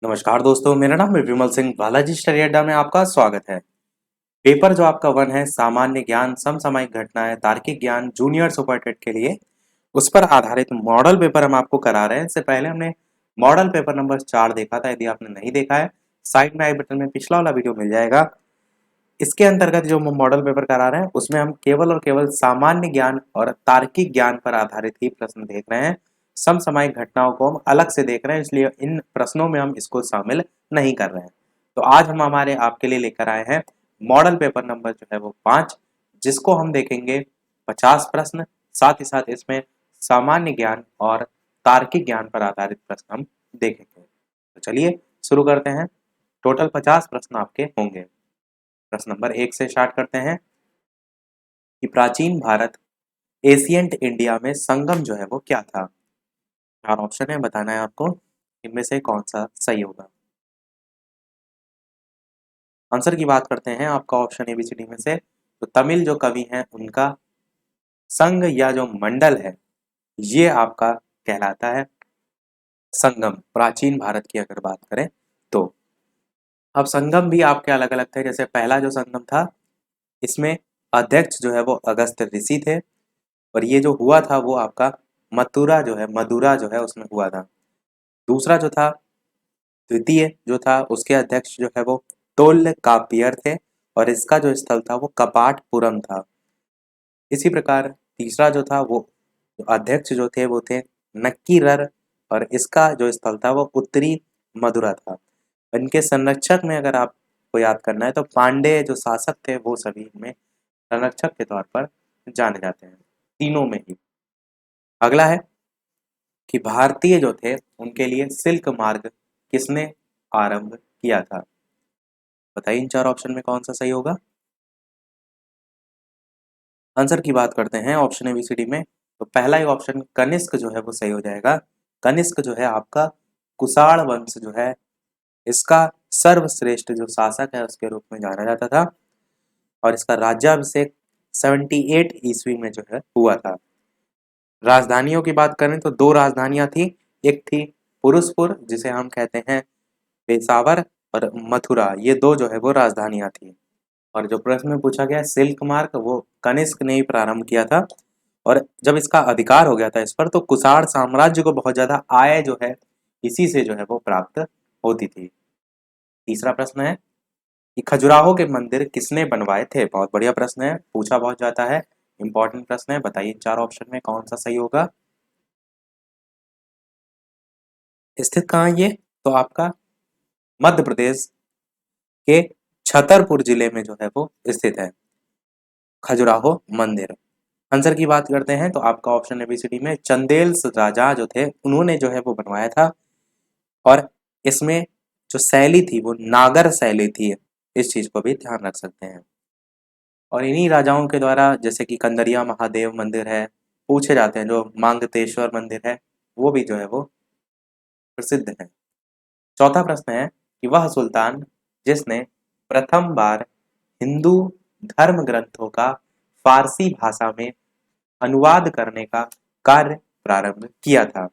नमस्कार दोस्तों, मेरा नाम है विमल सिंह। बालाजी स्टडी अड्डा में आपका स्वागत है। पेपर जो आपका वन है, सामान्य ज्ञान, समसामयिक घटनाएं, तार्किक ज्ञान, जूनियर सुपर टेट के लिए उस पर आधारित मॉडल पेपर हम आपको करा रहे हैं। इससे पहले हमने मॉडल पेपर नंबर 4 देखा था। यदि आपने नहीं देखा है, साइड में आई बटन में पिछला वाला वीडियो मिल जाएगा। इसके अंतर्गत जो हम मॉडल पेपर करा रहे हैं उसमें हम केवल और केवल सामान्य ज्ञान और तार्किक ज्ञान पर आधारित ही प्रश्न देख रहे हैं। समसामयिक घटनाओं को हम अलग से देख रहे हैं, इसलिए इन प्रश्नों में हम इसको शामिल नहीं कर रहे हैं। तो आज हम हमारे आपके लिए लेकर आए हैं मॉडल पेपर नंबर जो है वो 5, जिसको हम देखेंगे 50 प्रश्न। साथ ही साथ इसमें सामान्य ज्ञान और तार्किक ज्ञान पर आधारित प्रश्न हम देखेंगे। तो चलिए शुरू करते हैं। टोटल 50 प्रश्न आपके होंगे। प्रश्न नंबर 1 से स्टार्ट करते हैं कि प्राचीन भारत एशियंट इंडिया में संगम जो है वो क्या था। 4 ऑप्शन है, बताना है आपको इनमें से कौन सा सही होगा। आंसर की बात करते हैं, आपका ऑप्शन एबीसीडी में से तो तमिल जो कवि हैं उनका संघ या जो मंडल है ये आपका कहलाता है संगम। प्राचीन भारत की अगर बात करें तो अब संगम भी आपके अलग अलग थे। जैसे पहला जो संगम था इसमें अध्यक्ष जो है वो अगस्त ऋषि थे, और ये जो हुआ था वो आपका मदुरा जो है उसमें हुआ था। दूसरा जो था, द्वितीय जो था, उसके अध्यक्ष जो है वो तोल्कापियर थे, और इसका जो स्थल था वो कपाटपुरम था। इसी प्रकार तीसरा जो था वो अध्यक्ष जो थे वो थे नक्कीरर, और इसका जो स्थल था वो उत्तरी मदुरा था। इनके संरक्षक में अगर आपको याद करना है तो पांडे जो शासक थे वो सभी इनमें संरक्षक के तौर पर जाने जाते हैं, तीनों में ही। अगला है कि भारतीय जो थे उनके लिए सिल्क मार्ग किसने आरंभ किया था। बताइए इन 4 ऑप्शन में कौन सा सही होगा। आंसर की बात करते हैं ऑप्शन एबीसीडी में तो पहला ही ऑप्शन कनिष्क जो है वो सही हो जाएगा। कनिष्क जो है आपका कुषाण वंश जो है इसका सर्वश्रेष्ठ जो शासक है उसके रूप में जाना जाता था, और इसका राज्याभिषेक 78 ईस्वी में जो है हुआ था। राजधानियों की बात करें तो 2 राजधानियां थी। एक थी पुरुषपुर जिसे हम कहते हैं पेशावर, और मथुरा, ये 2 जो है वो राजधानियां थी। और जो प्रश्न में पूछा गया सिल्क मार्ग वो कनिष्क ने ही प्रारंभ किया था, और जब इसका अधिकार हो गया था इस पर तो कुषाण साम्राज्य को बहुत ज्यादा आय जो है इसी से जो है वो प्राप्त होती थी। तीसरा प्रश्न है कि खजुराहो के मंदिर किसने बनवाए थे। बहुत बढ़िया प्रश्न है, पूछा बहुत जाता है, इंपॉर्टेंट प्रश्न है। बताइए 4 ऑप्शन में कौन सा सही होगा। स्थित कहाँ है ये, तो आपका मध्य प्रदेश के छतरपुर जिले में जो है वो स्थित है खजुराहो मंदिर। आंसर की बात करते हैं तो आपका ऑप्शन एबीसीडी में चंदेल राजा जो थे उन्होंने जो है वो बनवाया था, और इसमें जो शैली थी वो नागर शैली थी। इस चीज को भी ध्यान रख सकते हैं। और इन्हीं राजाओं के द्वारा जैसे कि कंदरिया महादेव मंदिर है पूछे जाते हैं, जो मांगतेश्वर मंदिर है वो भी जो है वो प्रसिद्ध है। चौथा प्रश्न है कि वह सुल्तान जिसने प्रथम बार हिंदू धर्म ग्रंथों का फारसी भाषा में अनुवाद करने का कार्य प्रारंभ किया था।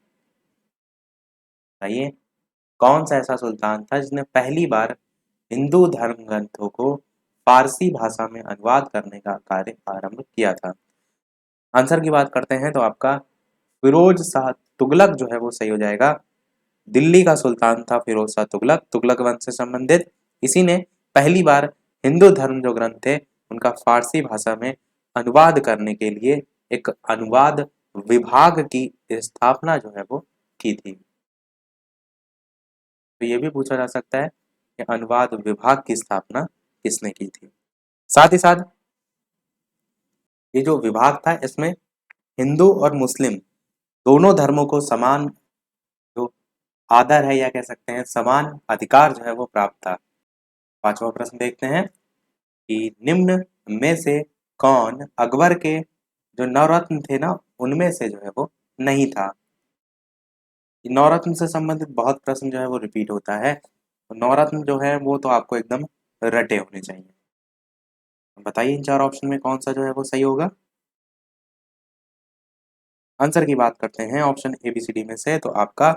बताइए कौन सा ऐसा सुल्तान था जिसने पहली बार हिंदू धर्म ग्रंथों को फारसी भाषा में अनुवाद करने का कार्य आरंभ किया था। आंसर की बात करते हैं तो आपका फिरोज शाह तुगलक जो है वो सही हो जाएगा। दिल्ली का सुल्तान था फिरोज शाह तुगलक, तुगलक वंश से संबंधित। इसी ने पहली बार हिंदू धर्म जो ग्रंथ थे उनका फारसी भाषा में अनुवाद करने के लिए एक अनुवाद विभाग की स्थापना जो है वो की थी। तो ये भी पूछा जा सकता है कि अनुवाद विभाग की स्थापना किसने की थी। साथ ही साथ ये जो विभाग था इसमें हिंदू और मुस्लिम दोनों धर्मों को समान जो आदर है या कह सकते हैं समान अधिकार जो है वो प्राप्त था। पांचवा प्रश्न देखते हैं कि निम्न में से कौन अकबर के जो नवरत्न थे ना उनमें से जो है वो नहीं था। नवरत्न से संबंधित बहुत प्रश्न जो है वो रिपीट होता है, तो नवरत्न जो है वो तो आपको एकदम रटे होने चाहिए। बताइए इन 4 ऑप्शन में कौन सा जो है वो सही होगा। आंसर की बात करते हैं ऑप्शन एबीसीडी में से तो आपका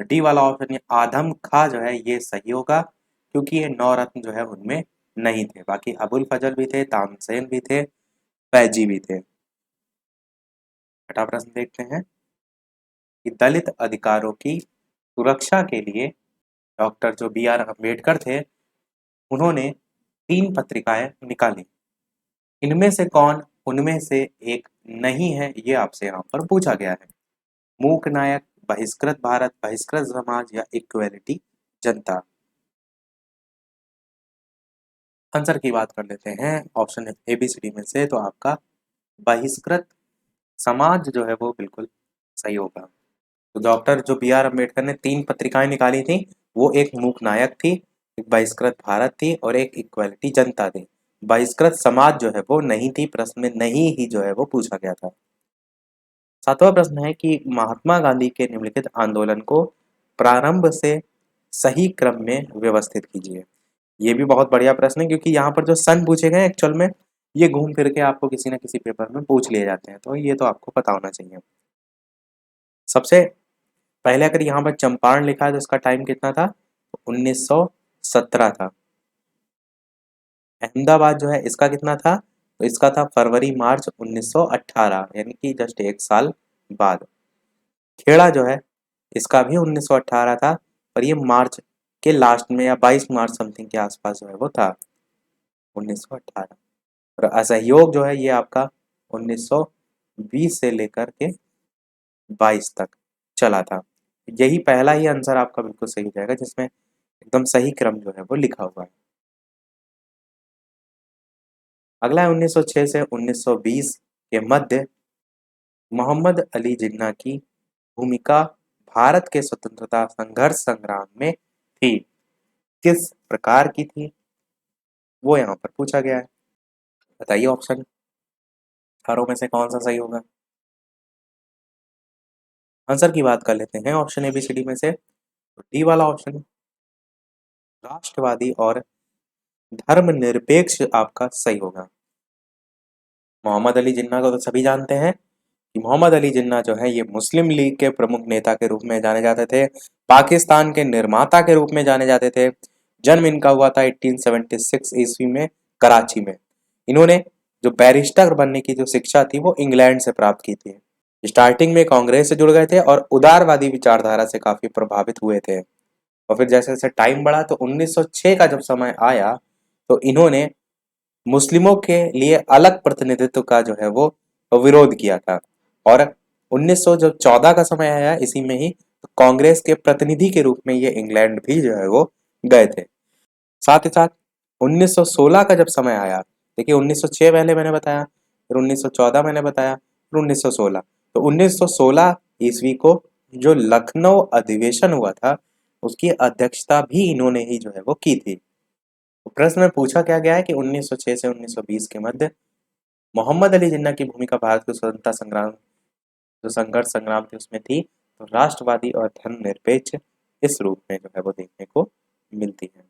डी वाला ऑप्शन ये आदम खां जो है ये सही होगा, क्योंकि ये 9 रत्न जो है उनमें नहीं थे। बाकी अबुल फजल भी थे, तानसेन भी थे, फैजी भी थे। छठा प्रश्न देखते हैं कि दलित अधिकारों की सुरक्षा के लिए डॉक्टर जो बी आर अम्बेडकर थे, उन्होंने 3 पत्रिकाएं निकाली। इनमें से कौन उनमें से एक नहीं है, ये आपसे यहाँ पर पूछा गया है। मूक नायक, बहिष्कृत भारत, बहिष्कृत समाज या इक्वेलिटी जनता। आंसर की बात कर लेते हैं ऑप्शन एबीसीडी में से, तो आपका बहिष्कृत समाज जो है वो बिल्कुल सही होगा। तो डॉक्टर जो बी आर अम्बेडकर ने 3 पत्रिकाएं निकाली थी, वो एक मूक नायक थी, एक बहिष्कृत भारत थी और एक इक्वालिटी जनता थी। बहिष्कृत समाज जो है वो नहीं थी, प्रश्न में नहीं ही जो है वो पूछा गया था। 7वां प्रश्न है कि महात्मा गांधी के निम्नलिखित आंदोलन को प्रारंभ से सही क्रम में व्यवस्थित कीजिए। ये भी बहुत बढ़िया प्रश्न है, क्योंकि यहाँ पर जो सन पूछे गए एक्चुअल में ये घूम फिर के आपको किसी न किसी पेपर में पूछ लिए जाते हैं, तो ये तो आपको पता होना चाहिए। सबसे पहले अगर यहाँ पर चंपारण लिखा है तो इसका टाइम कितना था? 1917 था। अहमदाबाद जो है इसका कितना था? तो इसका था फरवरी मार्च 1918, यानी कि जस्ट 1 साल बाद। खेड़ा जो है इसका भी 1918 था, पर ये मार्च के लास्ट में या 22 मार्च समथिंग के आसपास जो है वो था 1918। और असहयोग जो है ये आपका 1920 से लेकर के 22 तक चला था। यही पहला ही आंसर आपका बिल्कुल सही हो जाएगा, जिसमें एकदम सही क्रम जो है वो लिखा हुआ है। अगला है 1906 से 1920 के मध्य मोहम्मद अली जिन्ना की भूमिका भारत के स्वतंत्रता संघर्ष संग्राम में थी, किस प्रकार की थी, वो यहाँ पर पूछा गया है। बताइए ऑप्शन चारों में से कौन सा सही होगा। आंसर की बात कर लेते हैं ऑप्शन एबीसीडी में से, तो डी वाला ऑप्शन राष्ट्रवादी और धर्मनिरपेक्ष आपका सही होगा। मोहम्मद अली जिन्ना को तो सभी जानते हैं कि मोहम्मद अली जिन्ना जो है ये मुस्लिम लीग के प्रमुख नेता के रूप में जाने जाते थे, पाकिस्तान के निर्माता के रूप में जाने जाते थे। जन्म इनका हुआ था 1876 ईस्वी में कराची में। इन्होंने जो बैरिस्टर बनने की जो शिक्षा थी वो इंग्लैंड से प्राप्त की थी। स्टार्टिंग में कांग्रेस से जुड़ गए थे और उदारवादी विचारधारा से काफी प्रभावित हुए थे, और फिर जैसे जैसे टाइम बढ़ा तो 1906 का जब समय आया तो इन्होंने मुस्लिमों के लिए अलग प्रतिनिधित्व का जो है वो विरोध किया था। और 1914 का समय आया इसी में ही, तो कांग्रेस के प्रतिनिधि के रूप में ये इंग्लैंड भी जो है वो गए थे। साथ ही साथ 1916 का जब समय आया, देखिए 1906 पहले मैंने बताया, फिर 1914 मैंने बताया, फिर 1916, तो 1916 ईस्वी को जो लखनऊ अधिवेशन हुआ था उसकी अध्यक्षता भी इन्होंने ही जो है वो की थी। तो प्रश्न में पूछा क्या गया है कि 1906 से 1920 के मध्य मोहम्मद अली जिन्ना की भूमिका भारत के स्वतंत्रता संग्राम जो संघर्ष संग्राम थी उसमें थी, तो राष्ट्रवादी और धर्मनिरपेक्ष इस रूप में जो है वो देखने को मिलती है।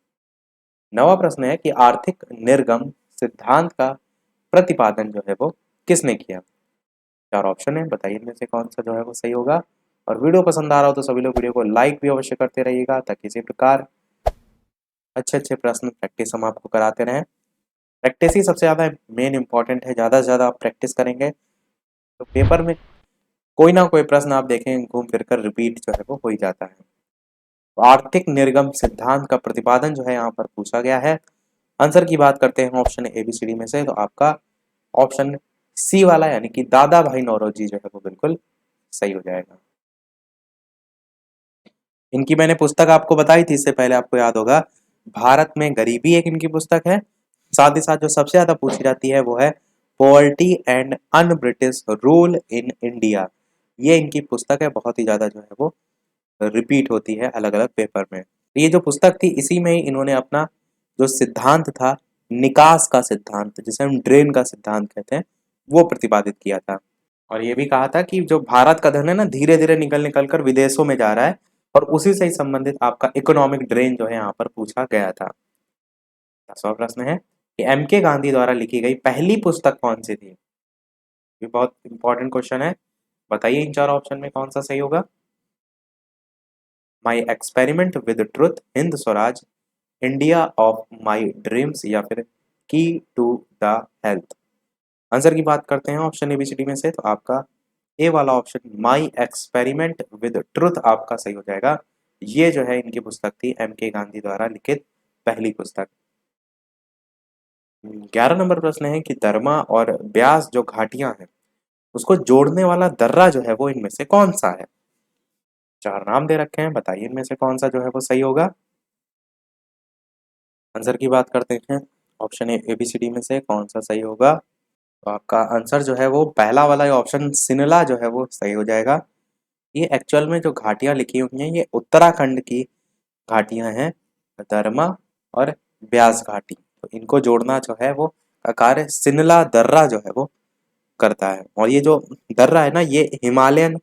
नवा प्रश्न है कि आर्थिक निर्गम सिद्धांत का प्रतिपादन जो है वो किसने किया। 4 ऑप्शन है, बताइए इनमें से कौन सा जो है वो सही होगा। और वीडियो पसंद आ रहा हो तो सभी लोग वीडियो को लाइक भी अवश्य करते रहिएगा, ताकि इसी प्रकार अच्छे अच्छे प्रश्न प्रैक्टिस हम आपको कराते रहें। प्रैक्टिस ही सबसे ज़्यादा मेन इंपॉर्टेंट है, ज़्यादा से ज़्यादा आप प्रैक्टिस करेंगे तो पेपर में कोई ना कोई प्रश्न आप देखें घूम फिर कर रिपीट जो है वो हो ही जाता है। तो आर्थिक निर्गम सिद्धांत का प्रतिपादन जो है यहाँ पर पूछा गया है। आंसर की बात करते हैं ऑप्शन एबीसीडी में से, तो आपका ऑप्शन सी वाला यानी कि दादा भाई नौरोजी जो है वो बिल्कुल सही हो जाएगा। इनकी मैंने पुस्तक आपको बताई थी इससे पहले, आपको याद होगा, भारत में गरीबी एक इनकी पुस्तक है। साथ ही साथ जो सबसे ज्यादा पूछी जाती है वो है poverty and un British rule in India. ये इनकी पुस्तक है, बहुत ही ज्यादा जो है वो रिपीट होती है अलग अलग पेपर में। ये जो पुस्तक थी इसी में ही इन्होंने अपना जो सिद्धांत था, निकास का सिद्धांत जिसे हम ड्रेन का सिद्धांत कहते हैं, वो प्रतिपादित किया था। और ये भी कहा था कि जो भारत का धन है ना धीरे धीरे निकल निकल कर विदेशों में जा रहा है, और उसी से ही संबंधित आपका इकोनॉमिक ड्रेन जो है यहाँ पर पूछा गया था। 10वां प्रश्न है कि एम के गांधी द्वारा लिखी गई पहली पुस्तक कौन सी थी। ये बहुत इंपॉर्टेंट क्वेश्चन है, बताइए इन 4 ऑप्शन में कौन सा सही होगा। My experiment with truth, Hind Swaraj, India of my dreams, या फिर की टू द हेल्थ। आंसर की बात करते हैं ऑप्शन एबीसीडी में से, तो आपका ए वाला option my experiment with truth आपका सही हो जाएगा। ये जो है इनकी पुस्तक थी एम के गांधी द्वारा लिखित पहली पुस्तक। 11 नंबर प्रश्न है कि दरमा और ब्यास जो घाटियां हैं उसको जोड़ने वाला दर्रा जो है वो इनमें से कौन सा है। 4 नाम दे रखे हैं, बताइए इनमें से कौन सा जो है वो सही होगा। आंसर की बात करते हैं, ऑप्शन ए एबीसीडी में से कौन सा सही होगा। तो आपका आंसर जो है वो पहला वाला ऑप्शन सिनला जो है वो सही हो जाएगा। ये एक्चुअल में जो घाटियां लिखी हुई हैं ये उत्तराखंड की घाटियां हैं, दरमा और ब्यास घाटी। तो इनको जोड़ना जो है वो का कार्य सिनला दर्रा जो है वो करता है, और ये जो दर्रा है ना ये हिमालयन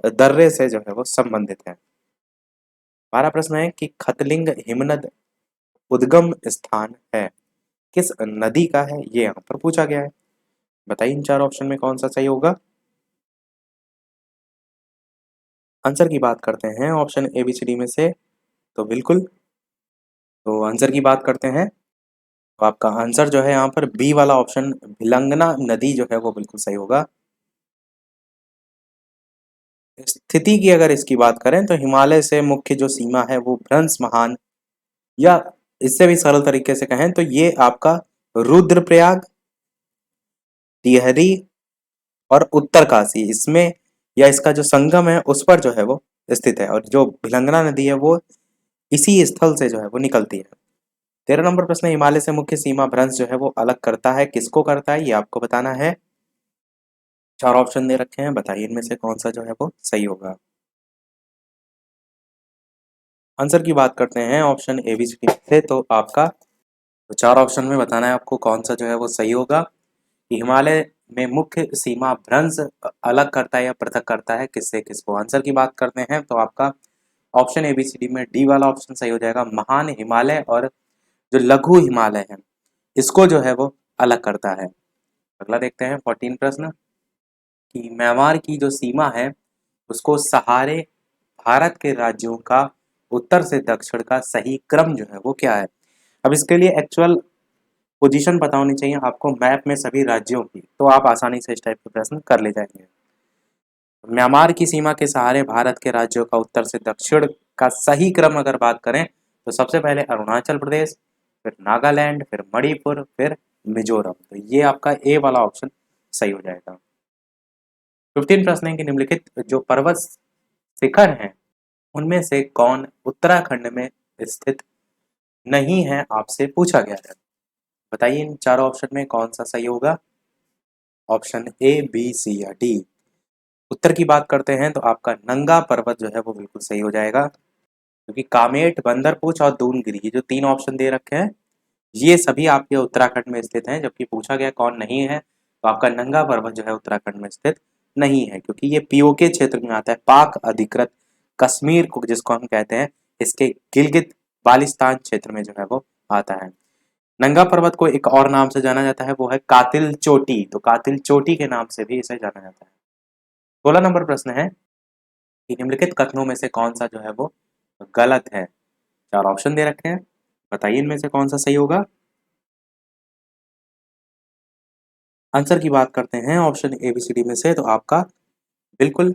दर्रे से जो है वो संबंधित है। हमारा प्रश्न है कि खतलिंग हिमनद उद्गम स्थान है किस नदी का है, ये यहाँ पर पूछा गया है। बताइए इन 4 ऑप्शन में कौन सा सही होगा। आंसर की बात करते हैं option A B C D में से, तो बिल्कुल, तो आंसर की बात करते हैं, तो आपका आंसर जो है यहाँ पर बी वाला ऑप्शन भिलंगना नदी जो है वो बिल्कुल सही होगा। स्थिति की अगर इसकी बात करें तो हिमालय से मुख्य जो सीमा है वो भ्रंश महान, या इससे भी सरल तरीके से कहें तो ये आपका रुद्रप्रयाग, टिहरी और उत्तरकाशी इसमें, या इसका जो संगम है उस पर जो है वो स्थित है, और जो भिलंगना नदी है वो इसी स्थल से जो है वो निकलती है। 13 नंबर प्रश्न, हिमालय से मुख्य सीमा भ्रंश जो है वो अलग करता है, किसको करता है ये आपको बताना है। 4 ऑप्शन दे रखे हैं, बताइए इनमें से कौन सा जो है वो सही होगा। आंसर की बात करते हैं option A B C D से, तो आपका तो 4 ऑप्शन में बताना है आपको कौन सा जो है वो सही होगा कि हिमालय में मुख्य सीमा भ्रंश अलग करता है या पृथक करता है किससे किसको। आंसर की बात करते हैं तो आपका option A B C D में डी वाला ऑप्शन सही हो जाएगा, महान हिमालय और जो लघु हिमालय है इसको जो है वो अलग करता है। अगला देखते हैं 14 प्रश्न कि म्यांमार की जो सीमा है उसको सहारे भारत के राज्यों का उत्तर से दक्षिण का सही क्रम जो है वो क्या है। अब इसके लिए एक्चुअल पोजीशन पता होनी चाहिए आपको मैप में सभी राज्यों की, तो आप आसानी से इस टाइप के प्रश्न कर ले जाएंगे। म्यांमार की सीमा के सहारे भारत के राज्यों का उत्तर से दक्षिण का सही क्रम अगर बात करें तो सबसे पहले अरुणाचल प्रदेश, फिर नागालैंड, फिर मणिपुर, फिर मिजोरम। तो ये आपका ए वाला ऑप्शन सही हो जाएगा। 15 प्रश्न है कि निम्नलिखित जो पर्वत शिखर हैं उनमें से कौन उत्तराखंड में स्थित नहीं है, आपसे पूछा गया है। बताइए इन चारों ऑप्शन में कौन सा सही होगा। ऑप्शन ए, बी, सी या डी। उत्तर की बात करते हैं तो आपका नंगा पर्वत जो है वो बिल्कुल सही हो जाएगा, क्योंकि कामेट, बंदरपूछ और दूनगिरी ये जो 3 ऑप्शन दे रखे हैं ये सभी आपके उत्तराखंड में स्थित हैं, जबकि पूछा गया कौन नहीं है तो आपका नंगा पर्वत जो है उत्तराखंड में स्थित नहीं है, क्योंकि ये पीओके क्षेत्र में आता है, पाक अधिकृत कश्मीर को जिसको हम कहते हैं इसके गिलगित बाल्टिस्तान क्षेत्र में जो है वो आता है। नंगा पर्वत को एक और नाम से जाना जाता है वो है कातिल चोटी, तो कातिल चोटी के नाम से भी इसे जाना जाता है। 16 नंबर प्रश्न है कि निम्नलिखित कथनों में से कौन सा जो है वो गलत है। 4 ऑप्शन दे रखे हैं, बताइए इनमें से कौन सा सही होगा। आंसर की बात करते हैं option A B C D में से, तो आपका बिल्कुल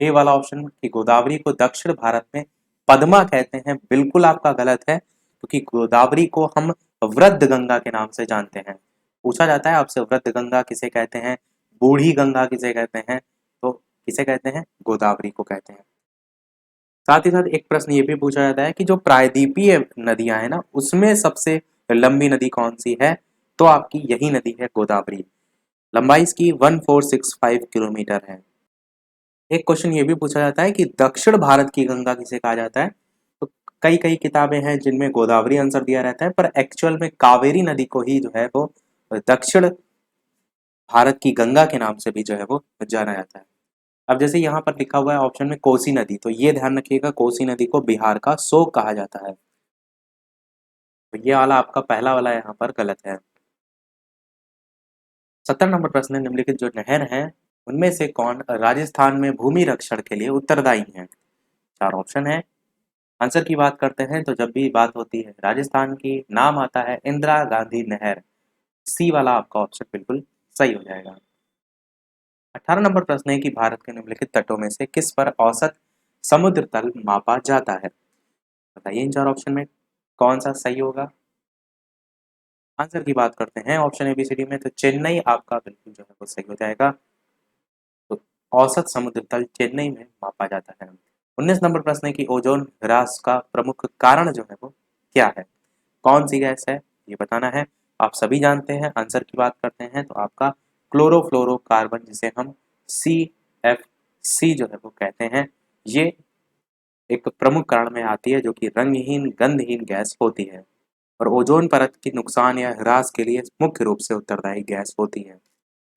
ए वाला ऑप्शन कि गोदावरी को दक्षिण भारत में पद्मा कहते हैं बिल्कुल आपका गलत है, क्योंकि गोदावरी को हम वृद्ध गंगा के नाम से जानते हैं। पूछा जाता है आपसे वृद्ध गंगा किसे कहते हैं, बूढ़ी गंगा किसे कहते हैं, तो किसे कहते हैं, गोदावरी को कहते हैं। साथ ही साथ एक प्रश्न ये भी पूछा जाता है कि जो प्रायद्वीपीय नदियां हैं ना उसमें सबसे लंबी नदी कौन सी है, तो आपकी यही नदी है गोदावरी। लंबाई इसकी 1465 किलोमीटर है। एक क्वेश्चन ये भी पूछा जाता है कि दक्षिण भारत की गंगा किसे कहा जाता है, तो कई कई किताबें हैं जिनमें गोदावरी आंसर दिया रहता है, पर एक्चुअल में कावेरी नदी को ही जो है वो दक्षिण भारत की गंगा के नाम से भी जो है वो जाना जाता है। अब जैसे यहाँ पर लिखा हुआ है ऑप्शन में कोसी नदी, तो ये ध्यान रखिएगा कोसी नदी को बिहार का शोक कहा जाता है, तो ये वाला आपका पहला वाला यहाँ पर गलत है। 17 नंबर प्रश्न है निम्नलिखित जो नहर है उनमें से कौन राजस्थान में भूमि रक्षण के लिए उत्तरदायी है। 4 ऑप्शन है। आंसर की बात करते हैं तो जब भी बात होती है राजस्थान की, नाम आता है इंदिरा गांधी नहर। सी वाला आपका ऑप्शन बिल्कुल सही हो जाएगा। 18 नंबर प्रश्न है कि भारत के निम्नलिखित तटों में से किस पर औसत समुद्र तल मापा जाता है? बताइए इन 4 ऑप्शन में कौन सा सही होगा। आंसर की बात करते हैं ऑप्शन एबीसीडी में, तो चेन्नई आपका बिल्कुल जो है वो सही हो जाएगा। तो औसत समुद्र तल चेन्नई में मापा जाता है। 19 नंबर प्रश्न है कि ओजोन ह्रास का प्रमुख कारण जो है वो क्या है? कौन सी गैस है ये बताना है। आप सभी जानते हैं। आंसर की बात करते हैं तो आपका क्लोरोफ्लोरोकार्बन, जिसे हम CFC जो है वो कहते हैं, ये एक प्रमुख कारण में आती है, जो कि रंगहीन गंधहीन गैस होती है और ओजोन परत की नुकसान या ह्रास के लिए मुख्य रूप से उत्तरदायी गैस होती है।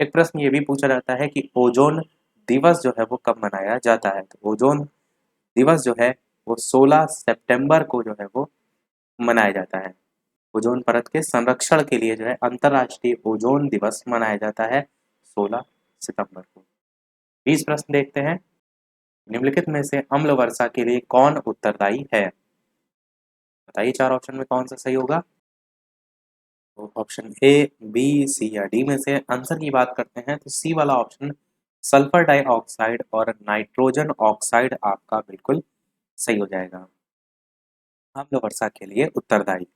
एक प्रश्न ये भी पूछा जाता है कि ओजोन दिवस जो है वो कब मनाया जाता है? तो ओजोन दिवस जो है वो 16 सितंबर को जो है वो मनाया जाता है। ओजोन परत के संरक्षण के लिए जो है अंतर्राष्ट्रीय ओजोन दिवस मनाया जाता है 16 सितंबर को। 20 प्रश्न देखते हैं। निम्नलिखित में से अम्ल वर्षा के लिए कौन उत्तरदायी है? बताइए 4 ऑप्शन में कौन सा सही होगा। तो ऑप्शन ए, बी, सी या डी में से आंसर की बात करते हैं तो सी वाला ऑप्शन सल्फर डाइऑक्साइड और नाइट्रोजन ऑक्साइड आपका बिल्कुल सही हो जाएगा। अम्ल वर्षा के लिए उत्तरदायी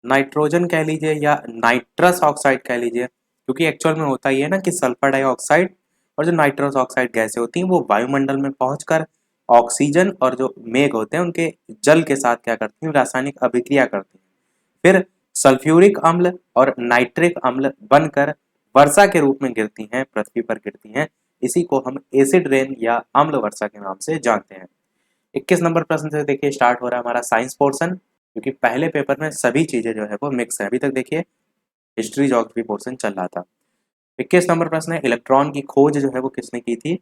नाइट्रोजन कह लीजिए या नाइट्रस ऑक्साइड कह लीजिए, क्योंकि एक्चुअल में होता ही है ना कि सल्फर डाइऑक्साइड और जो नाइट्रस ऑक्साइड गैसें होती हैं वो वायुमंडल में पहुंचकर ऑक्सीजन और जो मेघ होते हैं उनके जल के साथ क्या करती हैं, रासायनिक अभिक्रिया करती हैं, फिर सल्फ्यूरिक अम्ल और नाइट्रिक अम्ल बनकर वर्षा के रूप में गिरती हैं, पृथ्वी पर गिरती हैं। इसी को हम एसिड रेन या अम्ल वर्षा के नाम से जानते हैं। 21 नंबर प्रश्न से देखिए स्टार्ट हो रहा है हमारा साइंस पोर्शन, क्योंकि पहले पेपर में सभी चीजें जो है वो मिक्स है। अभी तक देखिए हिस्ट्री ज्योग्राफी पोर्शन चल रहा था। 21 नंबर प्रश्न है, इलेक्ट्रॉन की खोज जो है वो किसने की थी?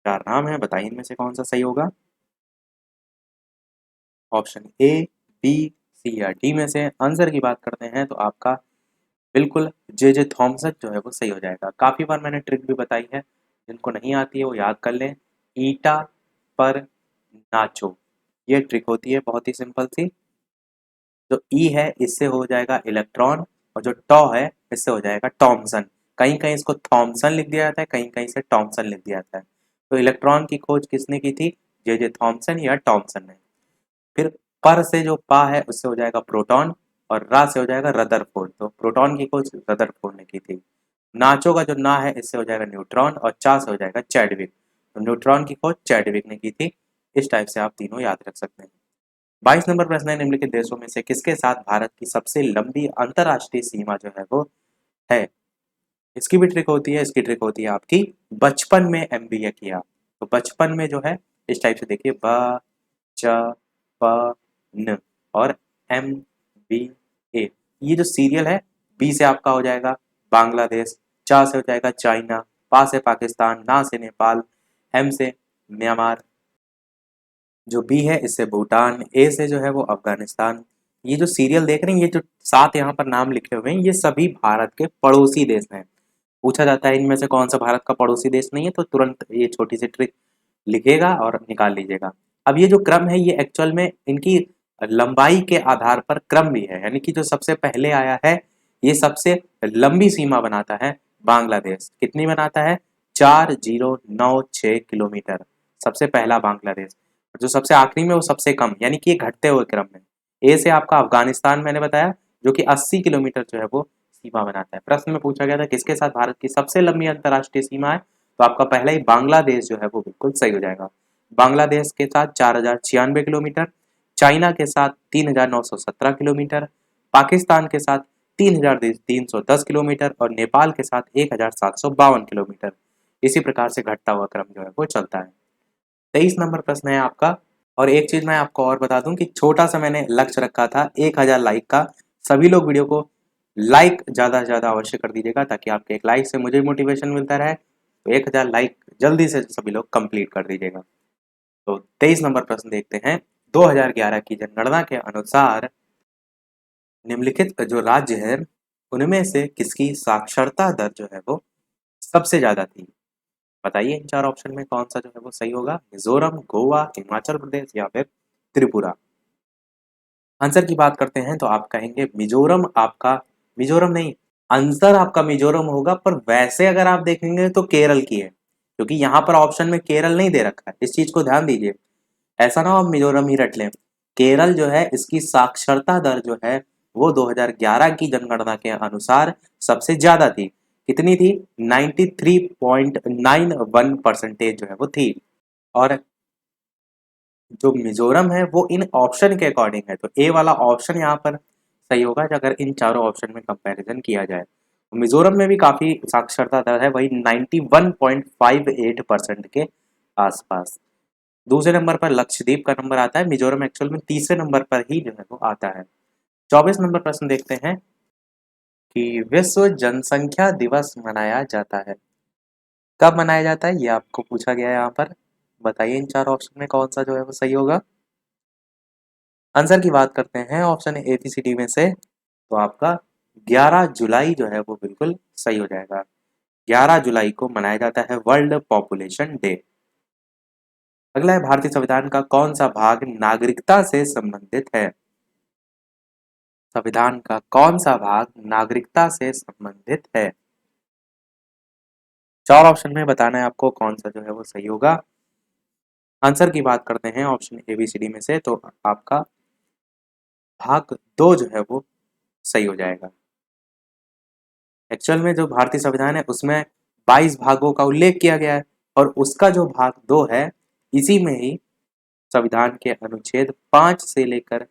4 नाम है, बताइए इनमें से कौन सा सही होगा। ऑप्शन ए, बी, सी या डी में से आंसर की बात करते हैं तो आपका बिल्कुल जे जे थॉमसन जो है वो सही हो जाएगा। काफी बार मैंने ट्रिक भी बताई है, जिनको नहीं आती है वो याद कर लें। ईटा पर नाचो, ये ट्रिक होती है बहुत ही सिंपल सी। जो ई है इससे हो जाएगा इलेक्ट्रॉन और जो टॉ है इससे हो जाएगा टॉमसन। कहीं कहीं इसको थॉमसन लिख दिया जाता है, कहीं कहीं से टॉमसन लिख दिया जाता है। तो इलेक्ट्रॉन की खोज किसने की थी? जे जे थॉमसन या टॉमसन ने। फिर पर से जो पा है उससे हो जाएगा प्रोटॉन और रा से हो जाएगा रदरफोर्ड, तो प्रोटॉन की खोज रदरफोर्ड ने की थी। नाचो का जो ना है इससे हो जाएगा न्यूट्रॉन और चा से हो जाएगा चैडविक, तो न्यूट्रॉन की खोज चैडविक ने की थी। इस टाइप से आप तीनों याद रख सकते हैं। 22 नंबर प्रश्न है, निम्नलिखित देशों में से किसके साथ भारत की सबसे लंबी अंतर्राष्ट्रीय सीमा जो है वो है? इसकी भी ट्रिक होती है, इसकी ट्रिक होती है आपकी बचपन में एमबीए किया। तो बचपन में जो है इस टाइप से देखिए ब च प न और एम बी ए, ये जो सीरियल है, बी से आपका हो जाएगा बांग्लादेश, चा से हो जाएगा चाइना, पा से पाकिस्तान, ना से नेपाल, एम से म्यांमार, जो बी है इससे भूटान, ए से जो है वो अफगानिस्तान। ये जो सीरियल देख रहे हैं, ये जो 7 यहाँ पर नाम लिखे हुए हैं, ये सभी भारत के पड़ोसी देश हैं। पूछा जाता है इनमें से कौन सा भारत का पड़ोसी देश नहीं है, तो तुरंत ये छोटी सी ट्रिक लिखेगा और निकाल लीजिएगा। अब ये जो क्रम है ये एक्चुअल में इनकी लंबाई के आधार पर क्रम भी है, यानी कि जो सबसे पहले आया है ये सबसे लंबी सीमा बनाता है बांग्लादेश। कितनी बनाता है? 4096 किलोमीटर, सबसे पहला बांग्लादेश। जो सबसे आखिरी में वो सबसे कम, यानी कि ये घटते हुए क्रम में। ए से आपका अफगानिस्तान मैंने बताया, जो कि 80 किलोमीटर जो है वो सीमा बनाता है। प्रश्न में पूछा गया था किसके साथ भारत की सबसे लंबी अंतर्राष्ट्रीय सीमा है, तो आपका पहला ही बांग्लादेश जो है वो बिल्कुल सही हो जाएगा। बांग्लादेश के साथ 4096 किलोमीटर, चाइना के साथ 3917 किलोमीटर, पाकिस्तान के साथ 3310 किलोमीटर और नेपाल के साथ 1752 किलोमीटर। इसी प्रकार से घटता हुआ क्रम जो है वो चलता है। 23 नंबर प्रश्न है आपका। और एक चीज मैं आपको और बता दूं कि छोटा सा मैंने लक्ष्य रखा था 1000 लाइक का। सभी लोग वीडियो को लाइक ज्यादा से ज्यादा अवश्य कर दीजिएगा, ताकि आपके एक लाइक से मुझे मोटिवेशन मिलता रहे। तो 1000 लाइक जल्दी से सभी लोग कंप्लीट कर दीजिएगा। तो 23 नंबर प्रश्न देखते हैं। 2011 की जनगणना के अनुसार निम्नलिखित जो राज्य है उनमें से किसकी साक्षरता दर जो है वो सबसे ज्यादा थी? बताइए इन चार ऑप्शन में कौन सा जो है वो सही होगा? मिजोरम, गोवा, हिमाचल प्रदेश या फिर त्रिपुरा। आंसर की बात करते हैं तो आप कहेंगे मिजोरम। आपका मिजोरम नहीं, आंसर आपका मिजोरम होगा, पर वैसे अगर आप देखेंगे तो केरल की है, क्योंकि यहाँ पर ऑप्शन में केरल नहीं दे रखा है। इस चीज को ध्यान दीजिए, ऐसा ना हो आप मिजोरम ही रट लें। केरल जो है, इसकी साक्षरता दर जो है वो 2011 की जनगणना के अनुसार सबसे ज्यादा थी। कितनी थी? 93.91% जो है वो थी। और जो मिजोरम है वो इन ऑप्शन के अकॉर्डिंग है, तो ए वाला ऑप्शन यहाँ पर सही होगा अगर इन चारों ऑप्शन में कंपैरिजन किया जाए। तो मिजोरम में भी काफी साक्षरता दर है, वही 91.58% के आसपास। दूसरे नंबर पर लक्षद्वीप का नंबर आता है, मिजोरम एक्चुअल में तीसरे नंबर पर ही जो है वो आता है। 24 नंबर प्रश्न देखते हैं कि विश्व जनसंख्या दिवस मनाया जाता है, कब मनाया जाता है, ये आपको पूछा गया है यहाँ पर। बताइए इन चार ऑप्शन में कौन सा जो है वो सही होगा? आंसर की बात करते हैं option A B C D में से, तो आपका 11 जुलाई जो है वो बिल्कुल सही हो जाएगा। 11 जुलाई को मनाया जाता है वर्ल्ड पॉपुलेशन डे। अगला है, भारतीय संविधान का कौन सा भाग नागरिकता से संबंधित है? संविधान का कौन सा भाग नागरिकता से संबंधित है? चार ऑप्शन में बताना है आपको कौन सा जो है वो सही होगा। आंसर की बात करते हैं option A B C D में से, तो आपका भाग दो जो है वो सही हो जाएगा। एक्चुअल में जो भारतीय संविधान है उसमें 22 भागों का उल्लेख किया गया है, और उसका जो भाग दो है, इसी में ही संविधान के अनुच्छेद 5 से लेकर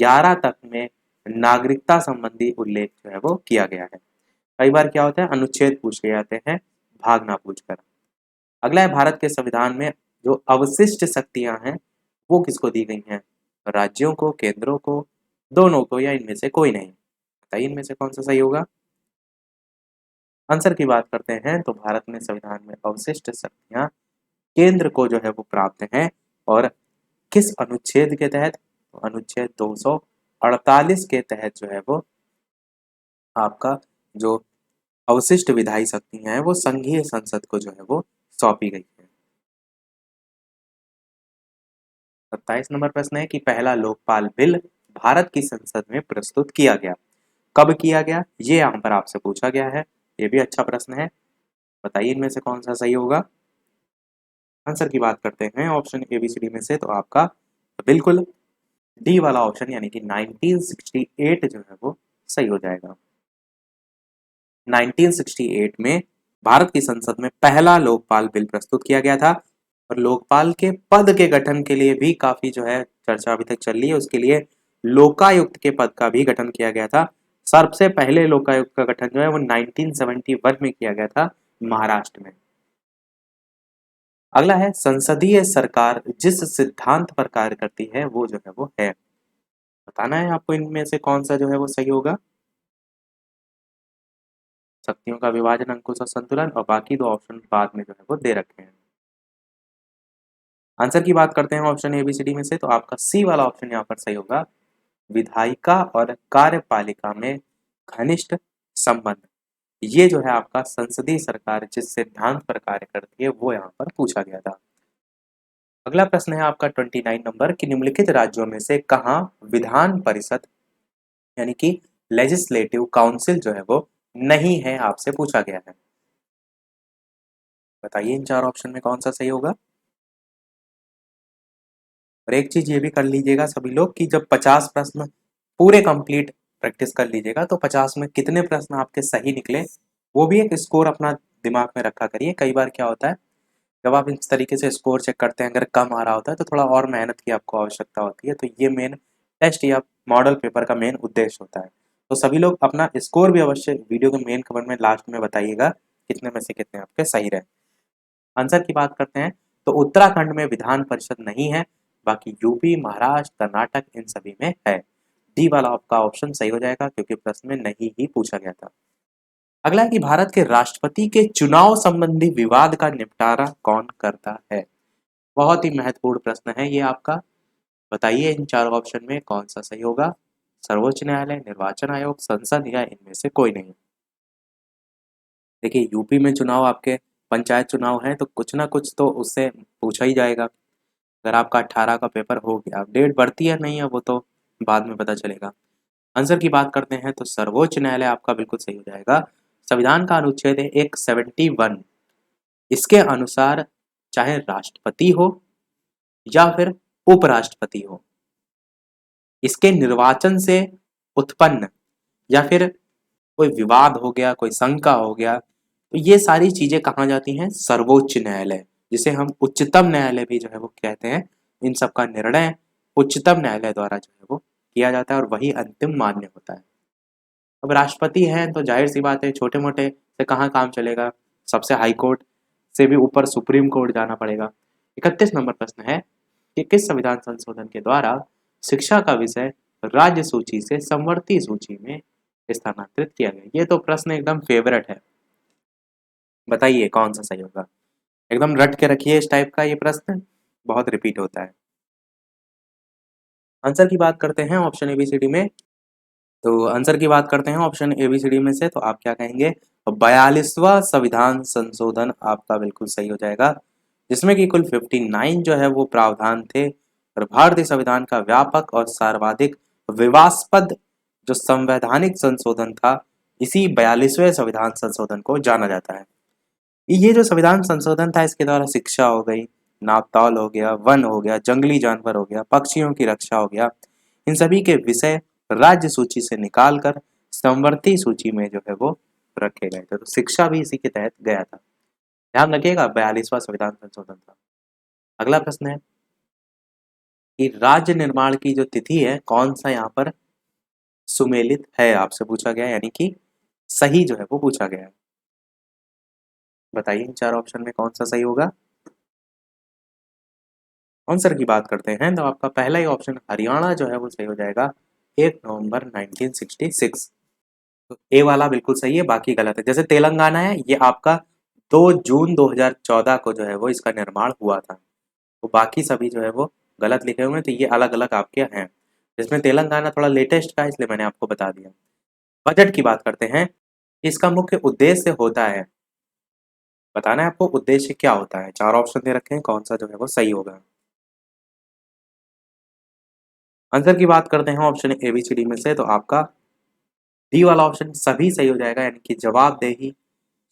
11 तक में नागरिकता संबंधी उल्लेख जो है वो किया गया है। कई बार क्या होता है, अनुच्छेद पूछ ले जाते हैं, भाग ना पूछकर। अगला है, भारत के संविधान में जो अवशिष्ट शक्तियां हैं वो किसको दी गई हैं? राज्यों को, केंद्रों को, दोनों को, या इनमें से कोई नहीं? बताइए इनमें से कौन सा सही होगा। आंसर की बात करते हैं तो भारत में संविधान में अवशिष्ट शक्तियां केंद्र को जो है वो प्राप्त हैं। और किस अनुच्छेद के तहत? तो अनुच्छेद 248 के तहत जो है वो आपका जो अवशिष्ट विधायी शक्तियां हैं वो संघीय संसद को जो है वो सौंपी गई है। 27 नंबर प्रश्न है कि पहला लोकपाल बिल भारत की संसद में प्रस्तुत किया गया, कब किया गया, ये यहाँ पर आपसे पूछा गया है। ये भी अच्छा प्रश्न है, बताइए इनमें से कौन सा सही होगा। आंसर की बात करते हैं option A B C D में से, तो आपका बिल्कुल डी वाला ऑप्शन यानी कि 1968 जो है वो सही हो जाएगा। 1968 में भारत की संसद में पहला लोकपाल बिल प्रस्तुत किया गया था। और लोकपाल के पद के गठन के लिए भी काफी जो है चर्चा अभी तक चल रही है। उसके लिए लोकायुक्त के पद का भी गठन किया गया था। सबसे पहले लोकायुक्त का गठन जो है वो 1971 में किया गया था, महाराष्ट्र में। अगला है, संसदीय सरकार जिस सिद्धांत पर कार्य करती है वो जो है वो है। बताना है आपको इनमें से कौन सा जो है वो सही होगा। शक्तियों का विभाजन, अंकुश और संतुलन, और बाकी दो ऑप्शन बाद में जो है वो दे रखे हैं। आंसर की बात करते हैं option A B C D में से, तो आपका सी वाला ऑप्शन यहाँ पर सही होगा। विधायिका और कार्यपालिका में घनिष्ठ संबंध, ये जो है आपका संसदीय सरकार जिस सिद्धांत पर कार्य करती है वो यहाँ पर पूछा गया था। अगला प्रश्न है आपका 29 नंबर कि निम्नलिखित राज्यों में से कहाँ विधान परिषद यानी कि लेजिस्लेटिव काउंसिल जो है वो नहीं है, आपसे पूछा गया है। बताइए इन चार ऑप्शन में कौन सा सही होगा। और एक चीज ये भी कर लीजिएगा सभी लोग कि जब 50 प्रश्न पूरे कंप्लीट प्रैक्टिस कर लीजिएगा तो 50 में कितने प्रश्न आपके सही निकले, वो भी एक स्कोर अपना दिमाग में रखा करिए। कई बार क्या होता है, जब आप इस तरीके से स्कोर चेक करते हैं, अगर कम आ रहा होता है तो थोड़ा और मेहनत की आपको आवश्यकता होती है। तो ये मेन टेस्ट या मॉडल पेपर का मेन उद्देश्य होता है। तो सभी लोग अपना स्कोर भी अवश्य वीडियो के मेन कमेंट में लास्ट में बताइएगा कितने में से कितने आपके सही रहे। आंसर की बात करते हैं तो उत्तराखंड में विधान परिषद नहीं है, बाकी यूपी, महाराष्ट्र, कर्नाटक इन सभी में है। डी वाला आपका ऑप्शन सही हो जाएगा क्योंकि प्रश्न में नहीं ही पूछा गया था। अगला है कि भारत के राष्ट्रपति के चुनाव संबंधी विवाद का निपटारा कौन करता है। बहुत ही महत्वपूर्ण प्रश्न है ये आपका। बताइए इन चार ऑप्शन में कौन सा सही होगा। सर्वोच्च न्यायालय, निर्वाचन आयोग, संसद, या इनमें से कोई नहीं। देखिए यूपी में चुनाव आपके पंचायत चुनाव है तो कुछ ना कुछ तो उससे पूछा ही जाएगा। अगर आपका 18 का पेपर हो गया, डेट बढ़ती है नहीं है वो तो बाद में पता चलेगा। आंसर की बात करते हैं तो सर्वोच्च न्यायालय आपका बिल्कुल सही हो जाएगा। संविधान का अनुच्छेद है 171, इसके अनुसार चाहे राष्ट्रपति हो या फिर उपराष्ट्रपति हो, इसके निर्वाचन से उत्पन्न या फिर कोई विवाद हो गया, कोई शंका हो गया, तो ये सारी चीजें कहाँ जाती हैं? सर्वोच्च न्यायालय, जिसे हम उच्चतम न्यायालय भी जो है वो कहते हैं। इन सब का निर्णय उच्चतम न्यायालय द्वारा जो है वो किया जाता है और वही अंतिम मान्य होता है। अब राष्ट्रपति हैं तो जाहिर सी बात है छोटे मोटे से कहाँ काम चलेगा, सबसे हाई कोर्ट से भी ऊपर सुप्रीम कोर्ट जाना पड़ेगा। 31 नंबर प्रश्न है कि किस संविधान संशोधन के द्वारा शिक्षा का विषय राज्य सूची से समवर्ती सूची में स्थानांतरित किया गया? ये तो प्रश्न एकदम फेवरेट है, बताइए कौन सा सही होगा। एकदम रट के रखिए, इस टाइप का ये प्रश्न बहुत रिपीट होता है। आंसर की बात करते हैं ऑप्शन एबीसीडी में, तो आंसर की बात करते हैं ऑप्शन एबीसीडी में से, तो आप क्या कहेंगे? 42वां संविधान संशोधन आपका बिल्कुल सही हो जाएगा, जिसमें कि कुल 59 जो है वो प्रावधान थे और भारतीय संविधान का व्यापक और सर्वाधिक विवादास्पद जो संवैधानिक संशोधन था, इसी 42वें संविधान संशोधन को जाना जाता है। ये जो संविधान संशोधन था इसके द्वारा शिक्षा हो गई, नापतौल हो गया, वन हो गया, जंगली जानवर हो गया, पक्षियों की रक्षा हो गया, इन सभी के विषय राज्य सूची से निकालकर समवर्ती सूची में जो है वो रखे गए थे। तो शिक्षा भी इसी के तहत गया था। ध्यान रखिएगा 42वां संविधान संशोधन था। अगला प्रश्न है कि राज्य निर्माण की जो तिथि है कौन सा यहाँ पर सुमेलित है, आपसे पूछा गया, यानी कि सही जो है वो पूछा गया है। बताइए इन चार ऑप्शन में कौन सा सही होगा। आंसर की बात करते हैं तो आपका पहला ही ऑप्शन हरियाणा जो है वो सही हो जाएगा, 1 नवंबर 1966। तो ए वाला बिल्कुल सही है, बाकी गलत है। जैसे तेलंगाना है, ये आपका 2 जून 2014 को जो है वो इसका निर्माण हुआ था, तो बाकी सभी जो है वो गलत लिखे हुए हैं, तो ये अलग अलग आपके हैं। जिसमें तेलंगाना थोड़ा लेटेस्ट का है इसलिए मैंने आपको बता दिया। बजट की बात करते हैं, इसका मुख्य उद्देश्य होता है, बताना है आपको उद्देश्य क्या होता है। चार ऑप्शन दे रखे हैं, कौन सा जो है वो सही होगा। आंसर की बात करते हैं ऑप्शन एबीसीडी में से, तो आपका डी वाला ऑप्शन सभी सही हो जाएगा, यानी कि जवाबदेही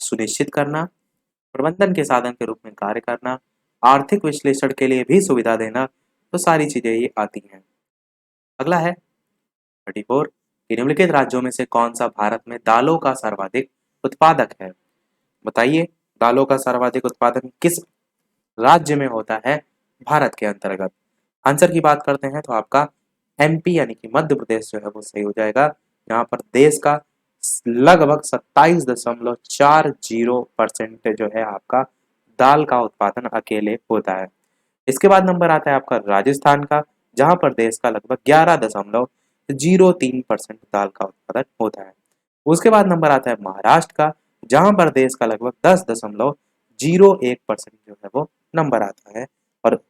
सुनिश्चित करना, प्रबंधन के साधन के रूप में कार्य करना, आर्थिक विश्लेषण के लिए भी सुविधा देना, तो सारी चीजें ये आती हैं। अगला है 34 कि निम्नलिखित राज्यों में से कौन सा भारत में दालों का सर्वाधिक उत्पादक है। बताइए दालों का सर्वाधिक उत्पादन किस राज्य में होता है भारत के अंतर्गत। आंसर की बात करते हैं तो आपका एमपी यानी कि मध्य प्रदेश जो है वो सही हो जाएगा। यहाँ पर देश का लगभग 27.40% जो है आपका दाल का उत्पादन अकेले होता है। इसके बाद नंबर आता है आपका राजस्थान का, जहां पर देश का लगभग 11.03% दाल का उत्पादन होता है। उसके बाद नंबर आता है महाराष्ट्र का, जहां पर देश का लगभग 10.01% जो है वो नंबर आता है। और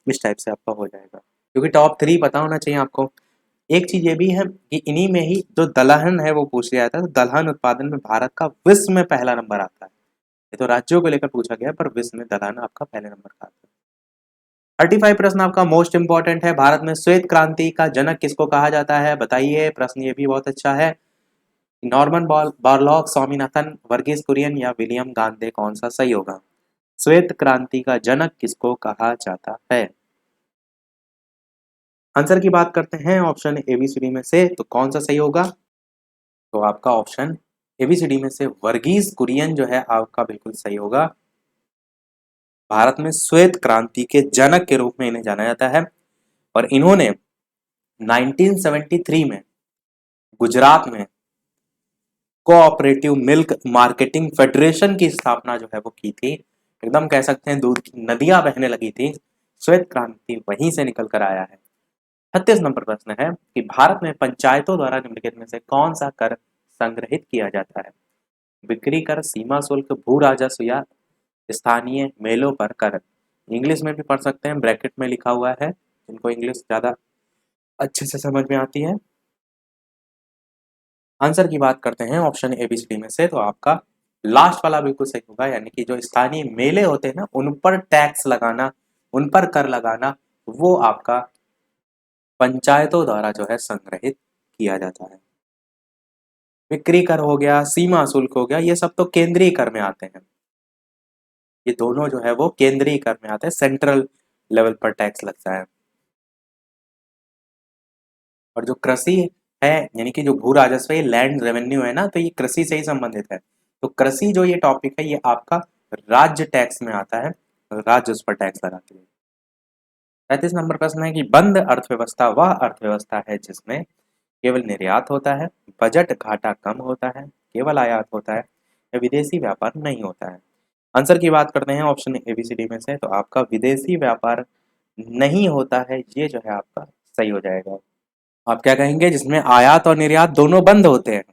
इस टाइप से आपका हो जाएगा, क्योंकि टॉप 3 पता होना चाहिए आपको। एक चीज ये भी है कि इन्हीं में ही जो दलहन है वो पूछ लिया था, तो दलहन उत्पादन में भारत का विश्व में पहला नंबर आता है। ये तो राज्यों को लेकर पूछा गया है, पर विश्व में दलहन आपका पहले नंबर का आता है। 35 प्रश्न आपका मोस्ट इंपॉर्टेंट है, भारत में श्वेत क्रांति का जनक किसको कहा जाता है। बताइए, प्रश्न ये भी बहुत अच्छा है। नॉर्मन बोरलॉग, स्वामीनाथन, वर्गीस कुरियन या विलियम गांधी, कौन सा सही होगा। श्वेत क्रांति का जनक किसको कहा जाता है। आंसर की बात करते हैं ऑप्शन एबीसीडी में से, तो कौन सा सही होगा। तो आपका ऑप्शन एबीसीडी में से वर्गीस कुरियन जो है आपका बिल्कुल सही होगा। भारत में श्वेत क्रांति के जनक के रूप में इन्हें जाना जाता है और इन्होंने 1973 में गुजरात में कोऑपरेटिव मिल्क मार्केटिंग फेडरेशन की स्थापना जो है वो की थी। एकदम कह सकते हैं दूध की नदियां बहने लगी थी, श्वेत क्रांति वहीं से निकल कर आया है। 36 नंबर प्रश्न है कि भारत में पंचायतों द्वारा निम्नलिखित में से कौन सा कर संग्रहित किया जाता है। बिक्री कर, सीमा शुल्क, भू राजस्व या स्थानीय मेलों पर कर। इंग्लिश में भी पढ़ सकते हैं, ब्रैकेट में लिखा हुआ है, जिनको इंग्लिश ज्यादा अच्छे से समझ में आती है। आंसर की बात करते हैं ऑप्शन एबीसीडी में से, तो आपका लास्ट वाला बिल्कुल सही होगा, यानी कि जो स्थानीय मेले होते हैं ना उन पर टैक्स लगाना, उन पर कर लगाना, वो आपका पंचायतों द्वारा जो है संग्रहित किया जाता है। बिक्री कर हो गया, सीमा शुल्क हो गया, ये सब तो केंद्रीय कर में आते हैं। ये दोनों जो है वो केंद्रीय कर में आते हैं, सेंट्रल लेवल पर टैक्स लगता है। और जो कृषि है, यानी कि जो भू राजस्व, ये लैंड रेवेन्यू है ना, तो ये कृषि से ही संबंधित है। तो कृषि जो ये टॉपिक है ये आपका राज्य टैक्स में आता है, राज्य उस पर टैक्स लगाते हैं। 35 नंबर प्रश्न है कि बंद अर्थव्यवस्था वह अर्थव्यवस्था है जिसमें केवल निर्यात होता है, बजट घाटा कम होता है, केवल आयात होता है या विदेशी व्यापार नहीं होता है। आंसर की बात करते हैं ऑप्शन एबीसीडी में से, तो आपका विदेशी व्यापार नहीं होता है, ये जो है आपका सही हो जाएगा। आप क्या कहेंगे, जिसमें आयात और निर्यात दोनों बंद होते हैं,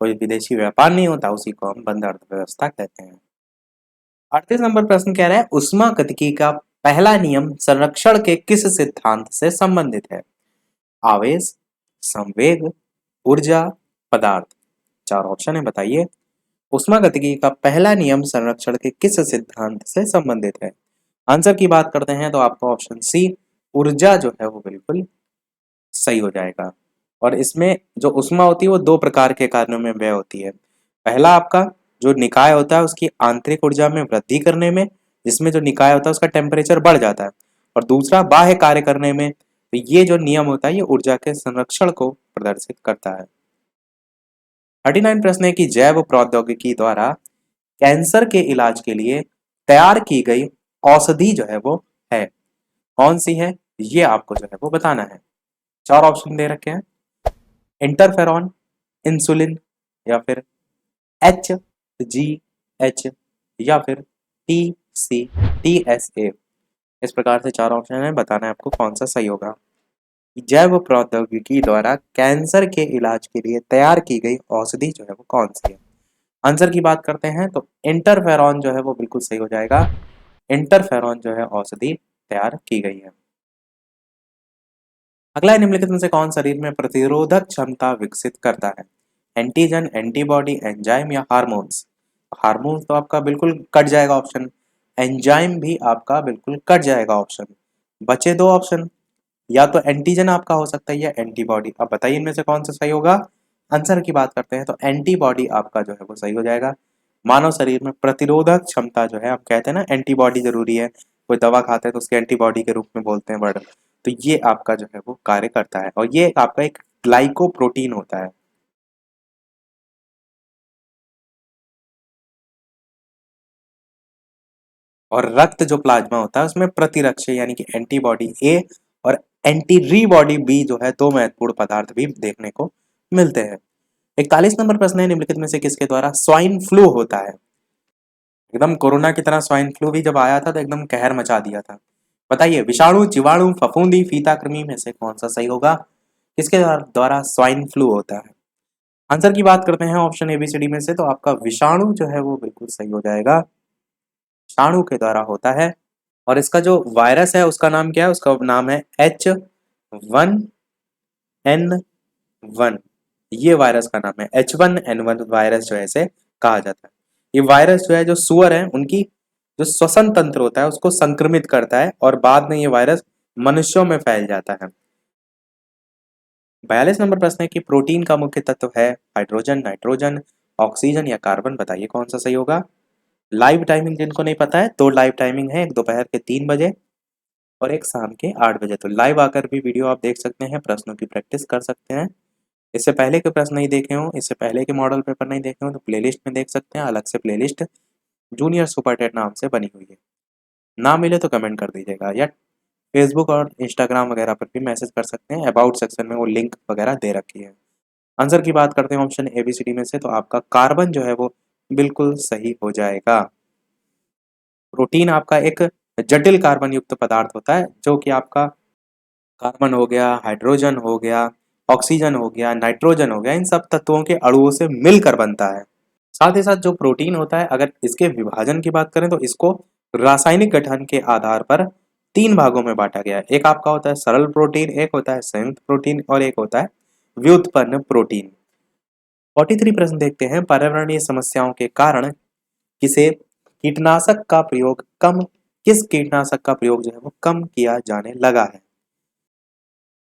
कोई विदेशी व्यापार नहीं होता, उसी को हम बंद अर्थव्यवस्था कहते हैं। 38 नंबर प्रश्न कह रहा है ऊष्मागतिकी का पहला नियम संरक्षण के किस सिद्धांत से संबंधित है? आवेश, संवेग, ऊर्जा, पदार्थ। चार ऑप्शन है, बताइए। ऊष्मागतिकी का पहला नियम संरक्षण के किस सिद्धांत से संबंधित है? आंसर की बात करते हैं तो आपका ऑप्शन सी ऊर्जा जो है वो बिल्कुल सही हो जाएगा। और इसमें जो ऊष्मा होती है वो दो प्रकार के कार्यों में व्यय होती है। पहला आपका जो निकाय होता है उसकी आंतरिक ऊर्जा में वृद्धि करने में, जिसमें जो निकाय होता है उसका टेम्परेचर बढ़ जाता है, और दूसरा बाह्य कार्य करने में। तो ये जो नियम होता है ये ऊर्जा के संरक्षण को प्रदर्शित करता है। 39 प्रश्न है कि जैव प्रौद्योगिकी द्वारा कैंसर के इलाज के लिए तैयार की गई औषधि जो है वो है, कौन सी है, ये आपको जो है वो बताना है। चार ऑप्शन दे रखे हैं, इंटरफेरॉन, इंसुलिन, या फिर HGH, या फिर TCTSA। इस प्रकार से चार ऑप्शन है, बताना है आपको कौन सा सही होगा। जैव प्रौद्योगिकी द्वारा कैंसर के इलाज के लिए तैयार की गई औषधि जो है वो कौन सी है? आंसर की बात करते हैं तो इंटरफेरॉन जो है वो बिल्कुल सही हो जाएगा। इंटरफेरॉन जो है औषधि तैयार की गई है। अगला निम्नलिखित में से कौन शरीर में प्रतिरोधक क्षमता विकसित करता है? एंटीजन, एंटीबॉडी, एंजाइम या हार्मोन्स? हार्मोन्स तो आपका बिल्कुल कट जाएगा ऑप्शन, एंजाइम भी आपका बिल्कुल कट जाएगा ऑप्शन। बचे दो ऑप्शन, या तो एंटीजन आपका हो सकता है या एंटीबॉडी। अब बताइए इनमें से कौन सा सही होगा। आंसर की बात करते हैं तो एंटीबॉडी आपका जो है वो सही हो जाएगा। मानव शरीर में प्रतिरोधक क्षमता जो है, आप कहते हैं ना एंटीबॉडी जरूरी है, कोई दवा खाते हैं तो उसके एंटीबॉडी के रूप में बोलते हैं वर्ड, तो ये आपका जो है वो कार्य करता है, और ये आपका एक ग्लाइकोप्रोटीन होता है। और रक्त जो प्लाज्मा होता है उसमें प्रतिरक्षी यानी कि एंटीबॉडी ए और एंटीबॉडी बी जो है दो महत्वपूर्ण पदार्थ भी देखने को मिलते हैं। 41 नंबर प्रश्न है, निम्नलिखित में से किसके द्वारा स्वाइन फ्लू होता है? एकदम कोरोना की तरह स्वाइन फ्लू भी जब आया था तो एकदम कहर मचा दिया था। बताइए, विषाणु, जीवाणु, फफूंदी, फीताकृमि में से कौन सा सही होगा? किसके द्वारा स्वाइन फ्लू होता है? आंसर की बात करते हैं ऑप्शन एबीसीडी में से, तो आपका विषाणु जो है वो बिल्कुल सही हो जाएगा, विषाणु के द्वारा होता है। और इसका जो वायरस है उसका नाम क्या है? उसका नाम है H1N1। ये वायरस का नाम है H1N1 वायरस जो है इसे कहा जाता है। ये वायरस जो है, जो सुअर है उनकी जो श्वसन तंत्र होता है उसको संक्रमित करता है, और बाद में ये वायरस मनुष्यों में फैल जाता है। 42 नंबर प्रश्न है कि प्रोटीन का मुख्य तत्व है हाइड्रोजन, नाइट्रोजन, ऑक्सीजन या कार्बन? बताइए कौन सा सही होगा। लाइव टाइमिंग जिनको नहीं पता है, दो लाइव टाइमिंग है, एक दोपहर के 3 बजे और एक शाम के 8 बजे। तो लाइव आकर भी वीडियो आप देख सकते हैं, प्रश्नों की प्रैक्टिस कर सकते हैं। इससे पहले के प्रश्न नहीं देखे हों, इससे पहले के मॉडल पेपर नहीं देखे हों, तो प्लेलिस्ट में देख सकते हैं, अलग से प्लेलिस्ट जूनियर सुपर टेट नाम से बनी हुई है। ना मिले तो कमेंट कर दीजिएगा, या फेसबुक और इंस्टाग्राम वगैरह पर भी मैसेज कर सकते हैं, अबाउट सेक्शन में वो लिंक वगैरह दे रखी है। आंसर की बात करते हैं ऑप्शन एबीसीडी में से, तो आपका कार्बन जो है वो बिल्कुल सही हो जाएगा। प्रोटीन आपका एक जटिल कार्बन युक्त पदार्थ होता है, जो कि आपका कार्बन हो गया, हाइड्रोजन हो गया, ऑक्सीजन हो गया, नाइट्रोजन हो गया, इन सब तत्वों के अणुओं से मिलकर बनता है। साथ ही साथ जो प्रोटीन होता है, अगर इसके विभाजन की बात करें तो इसको रासायनिक गठन के आधार पर 3 भागों में बांटा गया है। एक आपका होता है सरल प्रोटीन, एक होता है संयुक्त प्रोटीन, और एक होता है व्युत्पन्न प्रोटीन। 43 प्रश्न देखते हैं, पर्यावरणीय समस्याओं के कारण किस कीटनाशक का प्रयोग जो है वो कम किया जाने लगा है?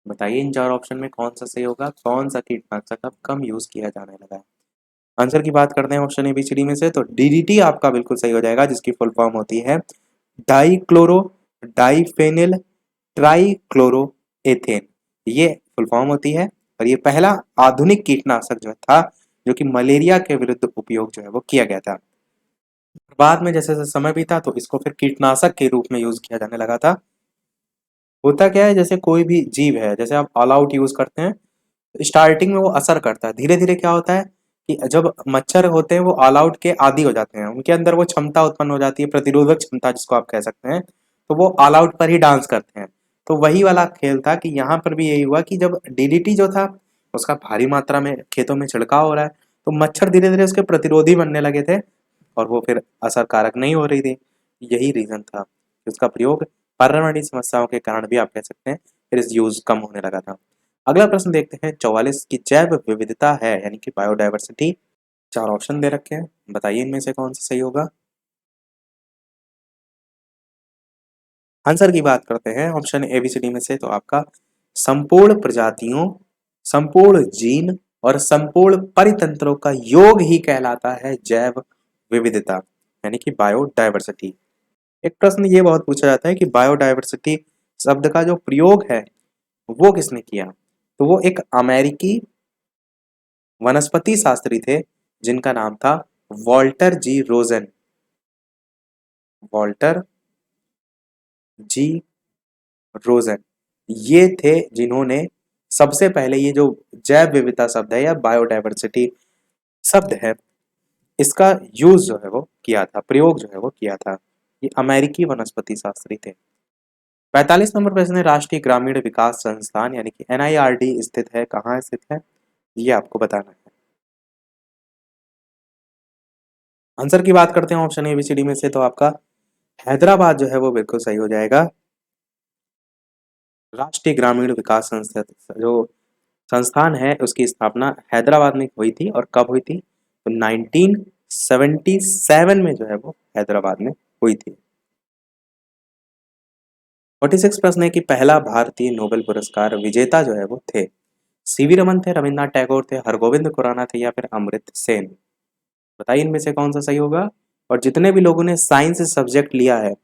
बताइए इन चार ऑप्शन में कौन सा सही होगा, कौन सा कीटनाशक अब कम यूज किया जाने लगा है? आंसर की बात करते हैं option A B C D में से, तो डीडीटी आपका बिल्कुल सही हो जाएगा, जिसकी फुल फॉर्म होती है डाइक्लोरो डाइफेनिल ट्राइक्लोरोएथेन। ये फुल फॉर्म होती है, और ये पहला आधुनिक कीटनाशक जो था जो कि मलेरिया के विरुद्ध उपयोग जो है वो किया गया था। बाद में जैसे जैसे समय बीता तो इसको फिर कीटनाशक के रूप में यूज किया जाने लगा था। होता क्या है, जैसे कोई भी जीव है, जैसे आप ऑल आउट यूज करते हैं, स्टार्टिंग में वो असर करता है, धीरे धीरे क्या होता है कि जब मच्छर होते हैं वो ऑल आउट के आदी हो जाते हैं, उनके अंदर वो क्षमता उत्पन्न हो जाती है, प्रतिरोधक क्षमता जिसको आप कह सकते हैं, तो वो ऑल आउट पर ही डांस करते हैं। तो वही वाला खेल था कि यहाँ पर भी यही हुआ कि जब डीडीटी जो था उसका भारी मात्रा में खेतों में छिड़काव हो रहा है, तो मच्छर धीरे धीरे उसके प्रतिरोधी बनने लगे थे, और वो फिर असरकारक नहीं हो रही थी। यही रीजन था कि उसका प्रयोग पर्यावरणीय समस्याओं के कारण भी आप कह सकते हैं फिर इस यूज कम होने लगा था। अगला प्रश्न देखते हैं 44 की जैव विविधता है यानी कि बायोडायवर्सिटी। चार ऑप्शन दे रखे हैं, बताइए इनमें से कौन सा सही होगा। आंसर की बात करते हैं option A B C D में से, तो आपका संपूर्ण प्रजातियों, संपूर्ण जीन और संपूर्ण परितंत्रों का योग ही कहलाता है जैव विविधता यानी कि बायोडायवर्सिटी। एक प्रश्न ये बहुत पूछा जाता है कि बायोडायवर्सिटी शब्द का जो प्रयोग है वो किसने किया, तो वो एक अमेरिकी वनस्पति शास्त्री थे जिनका नाम था वॉल्टर जी रोजन। वॉल्टर जी रोजन ये थे जिन्होंने सबसे पहले ये जो जैव विविधता शब्द है या बायोडायवर्सिटी शब्द है इसका यूज जो है वो किया था, प्रयोग जो है वो किया था। ये अमेरिकी वनस्पति शास्त्री थे। 45 नंबर प्रश्न है, राष्ट्रीय ग्रामीण विकास संस्थान यानी कि एनआईआरडी स्थित है, कहाँ स्थित है ये आपको बताना है। आंसर की बात करते हैं option A B C D में से, तो आपका हैदराबाद जो है वो बिल्कुल सही हो जाएगा। राष्ट्रीय ग्रामीण विकास संस्था जो संस्थान है उसकी स्थापना हैदराबाद में हुई थी, और कब हुई थी, तो 1977 में जो है वो हैदराबाद में हुई थी। 46 प्रश्न है कि पहला भारतीय नोबेल पुरस्कार विजेता जो है वो थे, सीवी रमन थे, रविन्द्रनाथ टैगोर थे, हरगोविंद खुराना थे, या फिर अमृत सेन। बताइए इनमें से कौन सा सही होगा। और जितने भी लोगों ने साइंस सब्जेक्ट लिया है,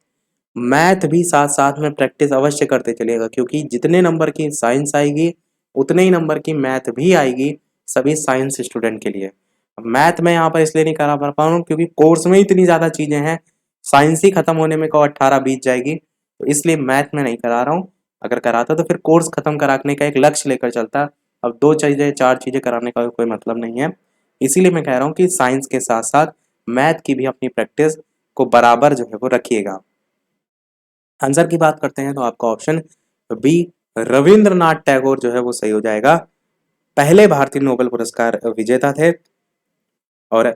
मैथ भी साथ साथ में प्रैक्टिस अवश्य करते चलिएगा, क्योंकि जितने नंबर की साइंस आएगी उतने ही नंबर की मैथ भी आएगी सभी साइंस स्टूडेंट के लिए। मैथ में यहाँ पर इसलिए नहीं करा पा रहा हूँ क्योंकि कोर्स में इतनी ज़्यादा चीज़ें हैं, साइंस ही खत्म होने में को 18 बीत जाएगी, तो इसलिए मैथ में नहीं करा रहा हूँ। अगर कराता तो फिर कोर्स खत्म कराने का एक लक्ष्य लेकर चलता। अब दो चीज़ें चार चीज़ें कराने का कोई मतलब नहीं है, इसीलिए मैं कह रहा हूँ कि साइंस के साथ साथ मैथ की भी अपनी प्रैक्टिस को बराबर जो है वो रखिएगा। आंसर की बात करते हैं तो आपका ऑप्शन बी रविंद्रनाथ टैगोर जो है वो सही हो जाएगा। पहले भारतीय नोबेल पुरस्कार विजेता थे, और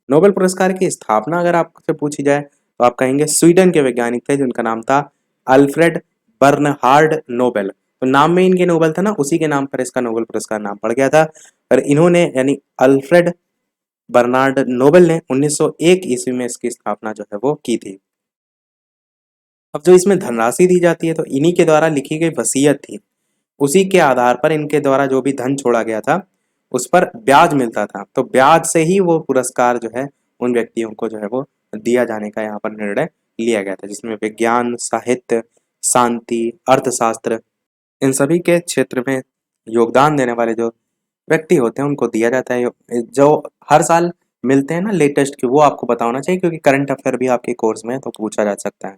नोबेल पुरस्कार की स्थापना अगर आपसे पूछी जाए तो आप कहेंगे स्वीडन के वैज्ञानिक थे जिनका नाम था अल्फ्रेड बर्नहार्ड नोबेल। तो नाम में इनके नोबेल था ना, उसी के नाम पर इसका नोबेल पुरस्कार नाम पड़ गया था। और इन्होंने यानी अल्फ्रेड बर्नार्ड नोबेल ने 1901 ईस्वी में इसकी स्थापना जो है वो की थी। अब जो इसमें धनराशि दी जाती है तो इन्हीं के द्वारा लिखी गई वसीयत थी, उसी के आधार पर इनके द्वारा जो भी धन छोड़ा गया था उस पर ब्याज मिलता था, तो ब्याज से ही वो पुरस्कार जो है उन व्यक्तियों को जो है वो दिया जाने का यहाँ पर निर्णय लिया गया था, जिसमें विज्ञान, साहित्य, शांति, अर्थशास्त्र, इन सभी के क्षेत्र में योगदान देने वाले जो व्यक्ति होते हैं उनको दिया जाता है, जो हर साल मिलते हैं ना लेटेस्ट की, वो आपको पता होना चाहिए क्योंकि करंट अफेयर भी आपके कोर्स में है तो पूछा जा सकता है।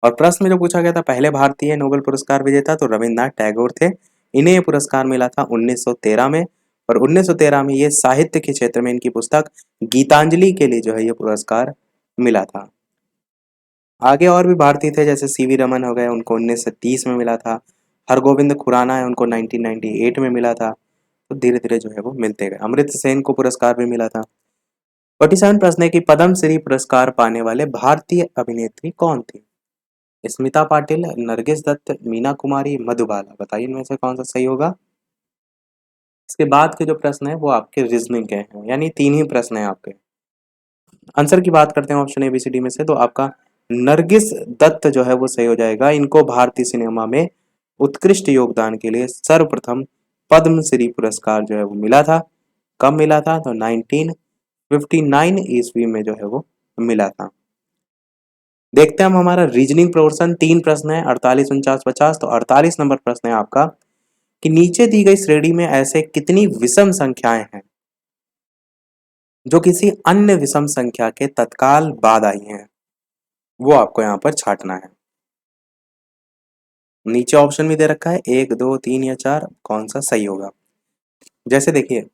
और प्रश्न में जो पूछा गया था पहले भारतीय नोबेल पुरस्कार विजेता, तो रविन्द्रनाथ टैगोर थे। इन्हें ये पुरस्कार मिला था 1913 में, और 1913 में ये साहित्य के क्षेत्र में इनकी पुस्तक गीतांजलि के लिए जो है ये पुरस्कार मिला था। आगे और भी भारतीय थे जैसे सीवी रमन हो गए, उनको 1930 में मिला था। हरगोविंद खुराना है, उनको 1998 में मिला था। तो धीरे धीरे जो है वो मिलते गए। अमृत सेन को पुरस्कार भी मिला था। 47 प्रश्न है कि पद्म श्री पुरस्कार पाने वाले भारतीय अभिनेत्री कौन थी। स्मिता पाटिल, नरगिस दत्त, मीना कुमारी, मधुबाला। बताइए इनमें से कौन सा सही होगा। इसके बाद के जो प्रश्न है वो आपके रीजनिंग के हैं, यानी तीन ही प्रश्न है आपके। आंसर की बात करते हैं ऑप्शन ABCD में से, तो आपका नरगिस दत्त जो है वो सही हो जाएगा। इनको भारतीय सिनेमा में उत्कृष्ट योगदान के लिए सर्वप्रथम पद्मश्री पुरस्कार जो है वो मिला था। कब मिला था? तो 1959 ईस्वी में जो है वो मिला था। देखते हैं हम हमारा रीजनिंग पोर्शन। 3 प्रश्न है, 48, 49, 50। तो 48 नंबर प्रश्न है आपका कि नीचे दी गई श्रेणी में ऐसे कितनी विषम संख्याएं हैं जो किसी अन्य विषम संख्या के तत्काल बाद आई हैं, वो आपको यहाँ पर छांटना है। नीचे ऑप्शन भी दे रखा है 1, 2, 3 या 4, कौन सा सही होगा। जैसे देखिए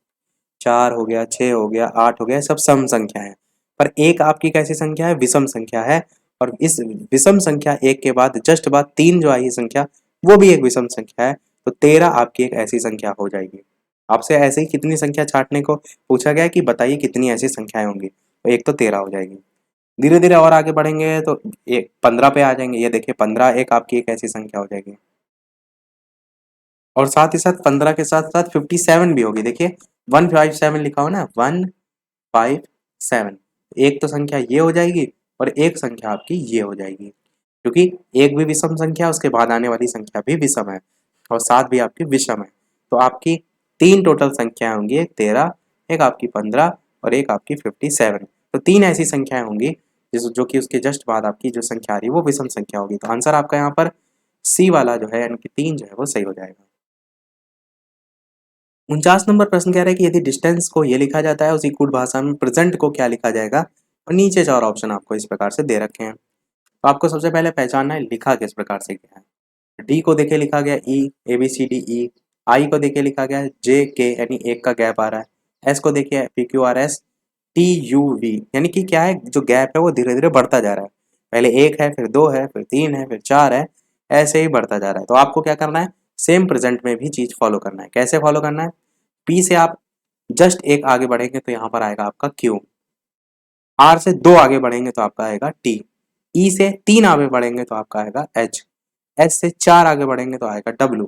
4 हो गया, 6 हो गया, 8 हो गया, सब सम संख्या है, पर एक आपकी कैसी संख्या है? विषम संख्या है। और इस विषम संख्या एक के बाद जस्ट बाद 3 जो आई है संख्या, वो भी एक विषम संख्या है। तो 13 आपकी एक ऐसी संख्या हो जाएगी। आपसे ऐसे ही कितनी संख्या छांटने को पूछा गया कि बताइए कितनी ऐसी संख्याएं होंगी, तो एक तो 13 हो जाएगी। धीरे धीरे और आगे बढ़ेंगे तो एक 15 पे आ जाएंगे। ये देखिए 15 एक आपकी एक ऐसी संख्या हो जाएगी, और साथ ही साथ 15 के साथ साथ 57 भी होगी। देखिए 157 लिखा हो ना, 157, एक तो संख्या ये हो जाएगी और एक संख्या आपकी ये हो जाएगी, क्योंकि एक भी विषम संख्या, उसके बाद आने वाली संख्या भी विषम है और सात भी आपकी विषम है। तो आपकी 3 टोटल संख्याएं होंगी, एक 13, एक आपकी 15 और एक आपकी 57। तो 3 ऐसी संख्याएं होंगी जो कि उसके जस्ट बाद आपकी जो संख्या आ रही है वो विषम संख्या होगी। तो आंसर आपका यहाँ पर सी वाला जो है यानी कि 3 जो है वो सही हो जाएगा। 49 नंबर प्रश्न कह रहा है कि यदि डिस्टेंस को ये लिखा जाता है उसी कूट भाषा में प्रेजेंट को क्या लिखा जाएगा, और नीचे 4 ऑप्शन आपको इस प्रकार से दे रखे हैं। तो आपको सबसे पहले पहचानना है लिखा किस प्रकार से गया है। डी को देखे लिखा गया ई, ABCD E। आई को देखे लिखा गया JK यानी एक का गैप आ रहा है। एस को देखिए PQRS TUV यानी कि क्या है, जो गैप है वो धीरे धीरे बढ़ता जा रहा है। पहले 1 है, फिर 2 है, फिर 3 है, फिर 4 है, ऐसे ही बढ़ता जा रहा है। तो आपको क्या करना है, सेम प्रेजेंट में भी चीज फॉलो करना है। कैसे फॉलो करना है? P से आप जस्ट एक आगे बढ़ेंगे तो यहाँ पर आएगा आपका Q। R से 2 आगे बढ़ेंगे तो आपका आएगा T। E से 3 आगे बढ़ेंगे तो आपका आएगा H। S से 4 आगे बढ़ेंगे तो आएगा W।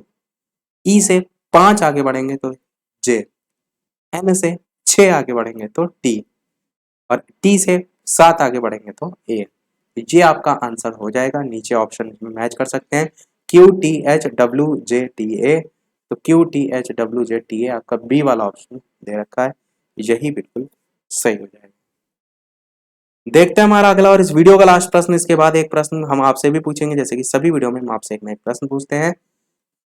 E से 5 आगे बढ़ेंगे तो J। N से 6 आगे बढ़ेंगे तो T। और T से 7 आगे बढ़ेंगे तो A। ये आपका आंसर हो जाएगा। नीचे ऑप्शन में मैच कर सकते हैं QTHWJTA। तो QTHWJTA आपका बी वाला ऑप्शन दे रखा है, यही बिल्कुल सही हो जाएगा। देखते हैं हमारा अगला और इस वीडियो का लास्ट प्रश्न। इसके बाद एक प्रश्न हम आपसे भी पूछेंगे, जैसे कि सभी वीडियो में हम आपसे एक ना एक प्रश्न पूछते हैं।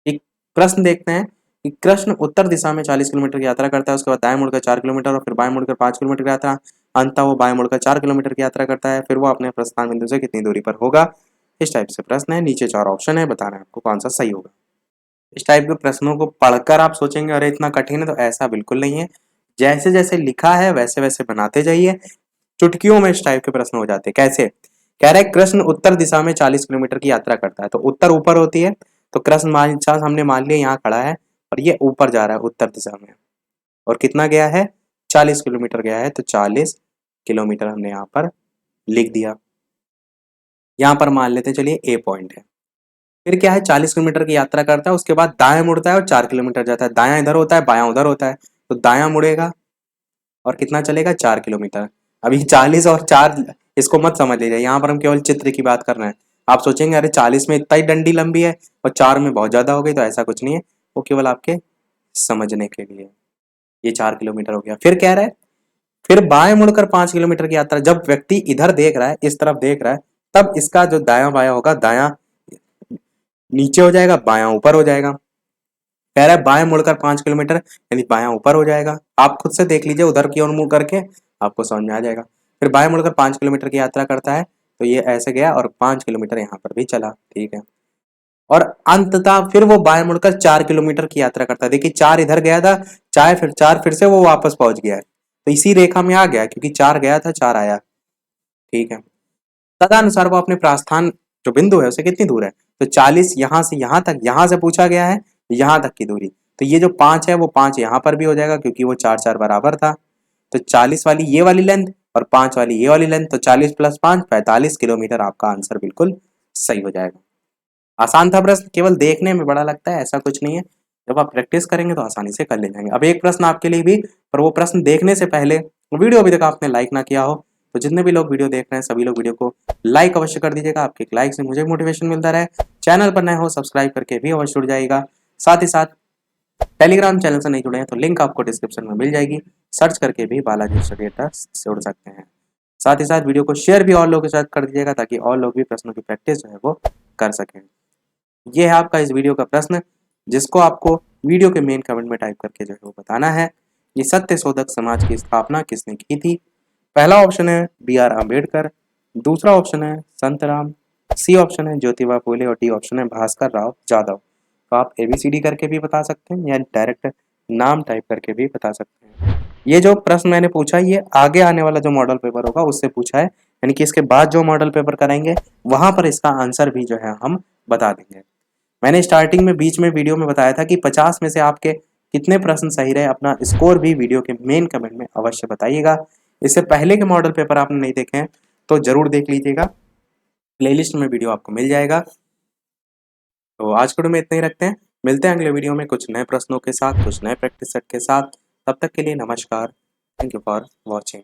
एक प्रश्न देखते हैं कि कृष्ण उत्तर दिशा में 40 किलोमीटर की यात्रा करता है, उसके बाद दाएं मुड़कर 4 किलोमीटर और फिर बाएं मुड़कर 5 किलोमीटर की यात्रा, अंततः वो बाएं मुड़कर 4 किलोमीटर की यात्रा करता है, फिर वो अपने प्रस्थान बिंदु से कितनी दूरी पर होगा। इस टाइप से प्रश्न है, नीचे 4 ऑप्शन है, बताना है आपको कौन सा सही होगा। इस टाइप के प्रश्नों को पढ़कर आप सोचेंगे अरे इतना कठिन है, तो ऐसा बिल्कुल नहीं है। जैसे जैसे लिखा है वैसे वैसे बनाते जाइए, चुटकियों में इस टाइप के प्रश्न हो जाते हैं। कैसे? कह रहे हैं कृष्ण उत्तर दिशा में 40 किलोमीटर की यात्रा करता है, तो उत्तर ऊपर होती है, तो कृष्ण हमने मान लिया यहाँ खड़ा है और ये ऊपर जा रहा है उत्तर दिशा में, और कितना गया है? 40 किलोमीटर गया है। तो 40 किलोमीटर हमने यहाँ पर लिख दिया। यहाँ पर मान लेते चलिए ए पॉइंट है। फिर क्या है, 40 किलोमीटर की यात्रा करता है, उसके बाद दाएं मुड़ता है और 4 किलोमीटर जाता है। दायां इधर होता है, बायां उधर होता है, तो दायां मुड़ेगा और कितना चलेगा? 4 किलोमीटर। अभी 40 और 4 इसको मत समझ लीजिए, यहाँ पर हम केवल चित्र की बात कर रहे हैं। आप सोचेंगे अरे 40 में इतना ही डंडी लंबी है और 4 में बहुत ज्यादा हो गई, तो ऐसा कुछ नहीं है, वो केवल आपके समझने के लिए। ये 4 किलोमीटर हो गया। फिर कह रहा है फिर बाएं मुड़कर 5 किलोमीटर की यात्रा। जब व्यक्ति इधर देख रहा है, इस तरफ देख रहा है, तब इसका जो दायां बायां होगा, दायां नीचे हो जाएगा, बायां ऊपर हो जाएगा। कह रहा है बाएं मुड़कर 5 किलोमीटर यानी बायां ऊपर हो जाएगा। आप खुद से देख लीजिए उधर की ओर मुंह करके, आपको समझ में आ जाएगा। फिर बाएं मुड़कर 5 किलोमीटर की यात्रा करता है, तो ये ऐसे गया और 5 किलोमीटर यहाँ पर भी चला, ठीक है। और अंततः फिर वो बाएं मुड़कर 4 किलोमीटर की यात्रा करता है। देखिए 4 इधर गया था, 4 फिर से वो वापस पहुंच गया है, तो इसी रेखा में आ गया, क्योंकि 4 गया था 4 आया, ठीक है। तदनुसार वो अपने प्रस्थान जो बिंदु है उसे कितनी दूर है, तो 40 यहाँ से यहाँ तक, यहाँ से पूछा गया है यहाँ तक की दूरी। तो ये जो 5 है वो 5 यहाँ पर भी हो जाएगा, क्योंकि वो 4 4 बराबर था। तो 40 वाली ये वाली लेंथ और 5 वाली ये वाली लेंथ, तो 40 + 5 45 किलोमीटर आपका आंसर बिल्कुल सही हो जाएगा। आसान था प्रश्न, केवल देखने में बड़ा लगता है, ऐसा कुछ नहीं है। जब आप प्रैक्टिस करेंगे तो आसानी से कर ले जाएंगे। अब एक प्रश्न आपके लिए भी, पर वो प्रश्न देखने से पहले वीडियो अभी तक आपने लाइक ना किया हो तो जितने भी लोग वीडियो देख रहे हैं सभी लोग वीडियो को लाइक अवश्य कर दीजिएगा। आपके एक लाइक से मुझे मोटिवेशन मिलता रहे। चैनल पर नए हो सब्सक्राइब करके भी अवश्य जुड़ जाएगा। साथ ही साथ टेलीग्राम चैनल से नहीं जुड़े हैं तो लिंक आपको डिस्क्रिप्शन में मिल जाएगी, सर्च करके भी बालाजी स्टडी अड्डा जुड़ सकते हैं। साथ ही साथ वीडियो को शेयर भी और लोगों के साथ कर दीजिएगा ताकि और लोग भी प्रश्नों की प्रैक्टिस जो है वो कर सकें। ये है आपका इस वीडियो का प्रश्न, जिसको आपको वीडियो के मेन कमेंट में टाइप करके जो है वो बताना है। ये सत्य शोधक समाज की स्थापना किसने की थी? पहला ऑप्शन है BR अम्बेडकर, दूसरा ऑप्शन है संतराम, सी ऑप्शन है ज्योतिबा फूले और डी ऑप्शन है भास्कर राव जाधव। तो आप ABCD करके भी बता सकते हैं या डायरेक्ट नाम टाइप करके भी बता सकते हैं। ये जो प्रश्न मैंने पूछा ये आगे आने वाला जो मॉडल पेपर होगा उससे पूछा है, यानी कि इसके बाद जो मॉडल पेपर कराएंगे वहां पर इसका आंसर भी जो है हम बता देंगे। मैंने स्टार्टिंग में बीच में वीडियो में बताया था कि 50 में से आपके कितने प्रश्न सही रहे, अपना स्कोर भी वीडियो के मेन कमेंट में अवश्य बताइएगा। इससे पहले के मॉडल पेपर आपने नहीं देखे हैं तो जरूर देख लीजिएगा, प्लेलिस्ट में वीडियो आपको मिल जाएगा। तो आज के वीडियो में इतना ही रखते हैं, मिलते हैं अगले वीडियो में कुछ नए प्रश्नों के साथ, कुछ नए प्रैक्टिस सेट के साथ। तब तक के लिए नमस्कार। Thank you for watching.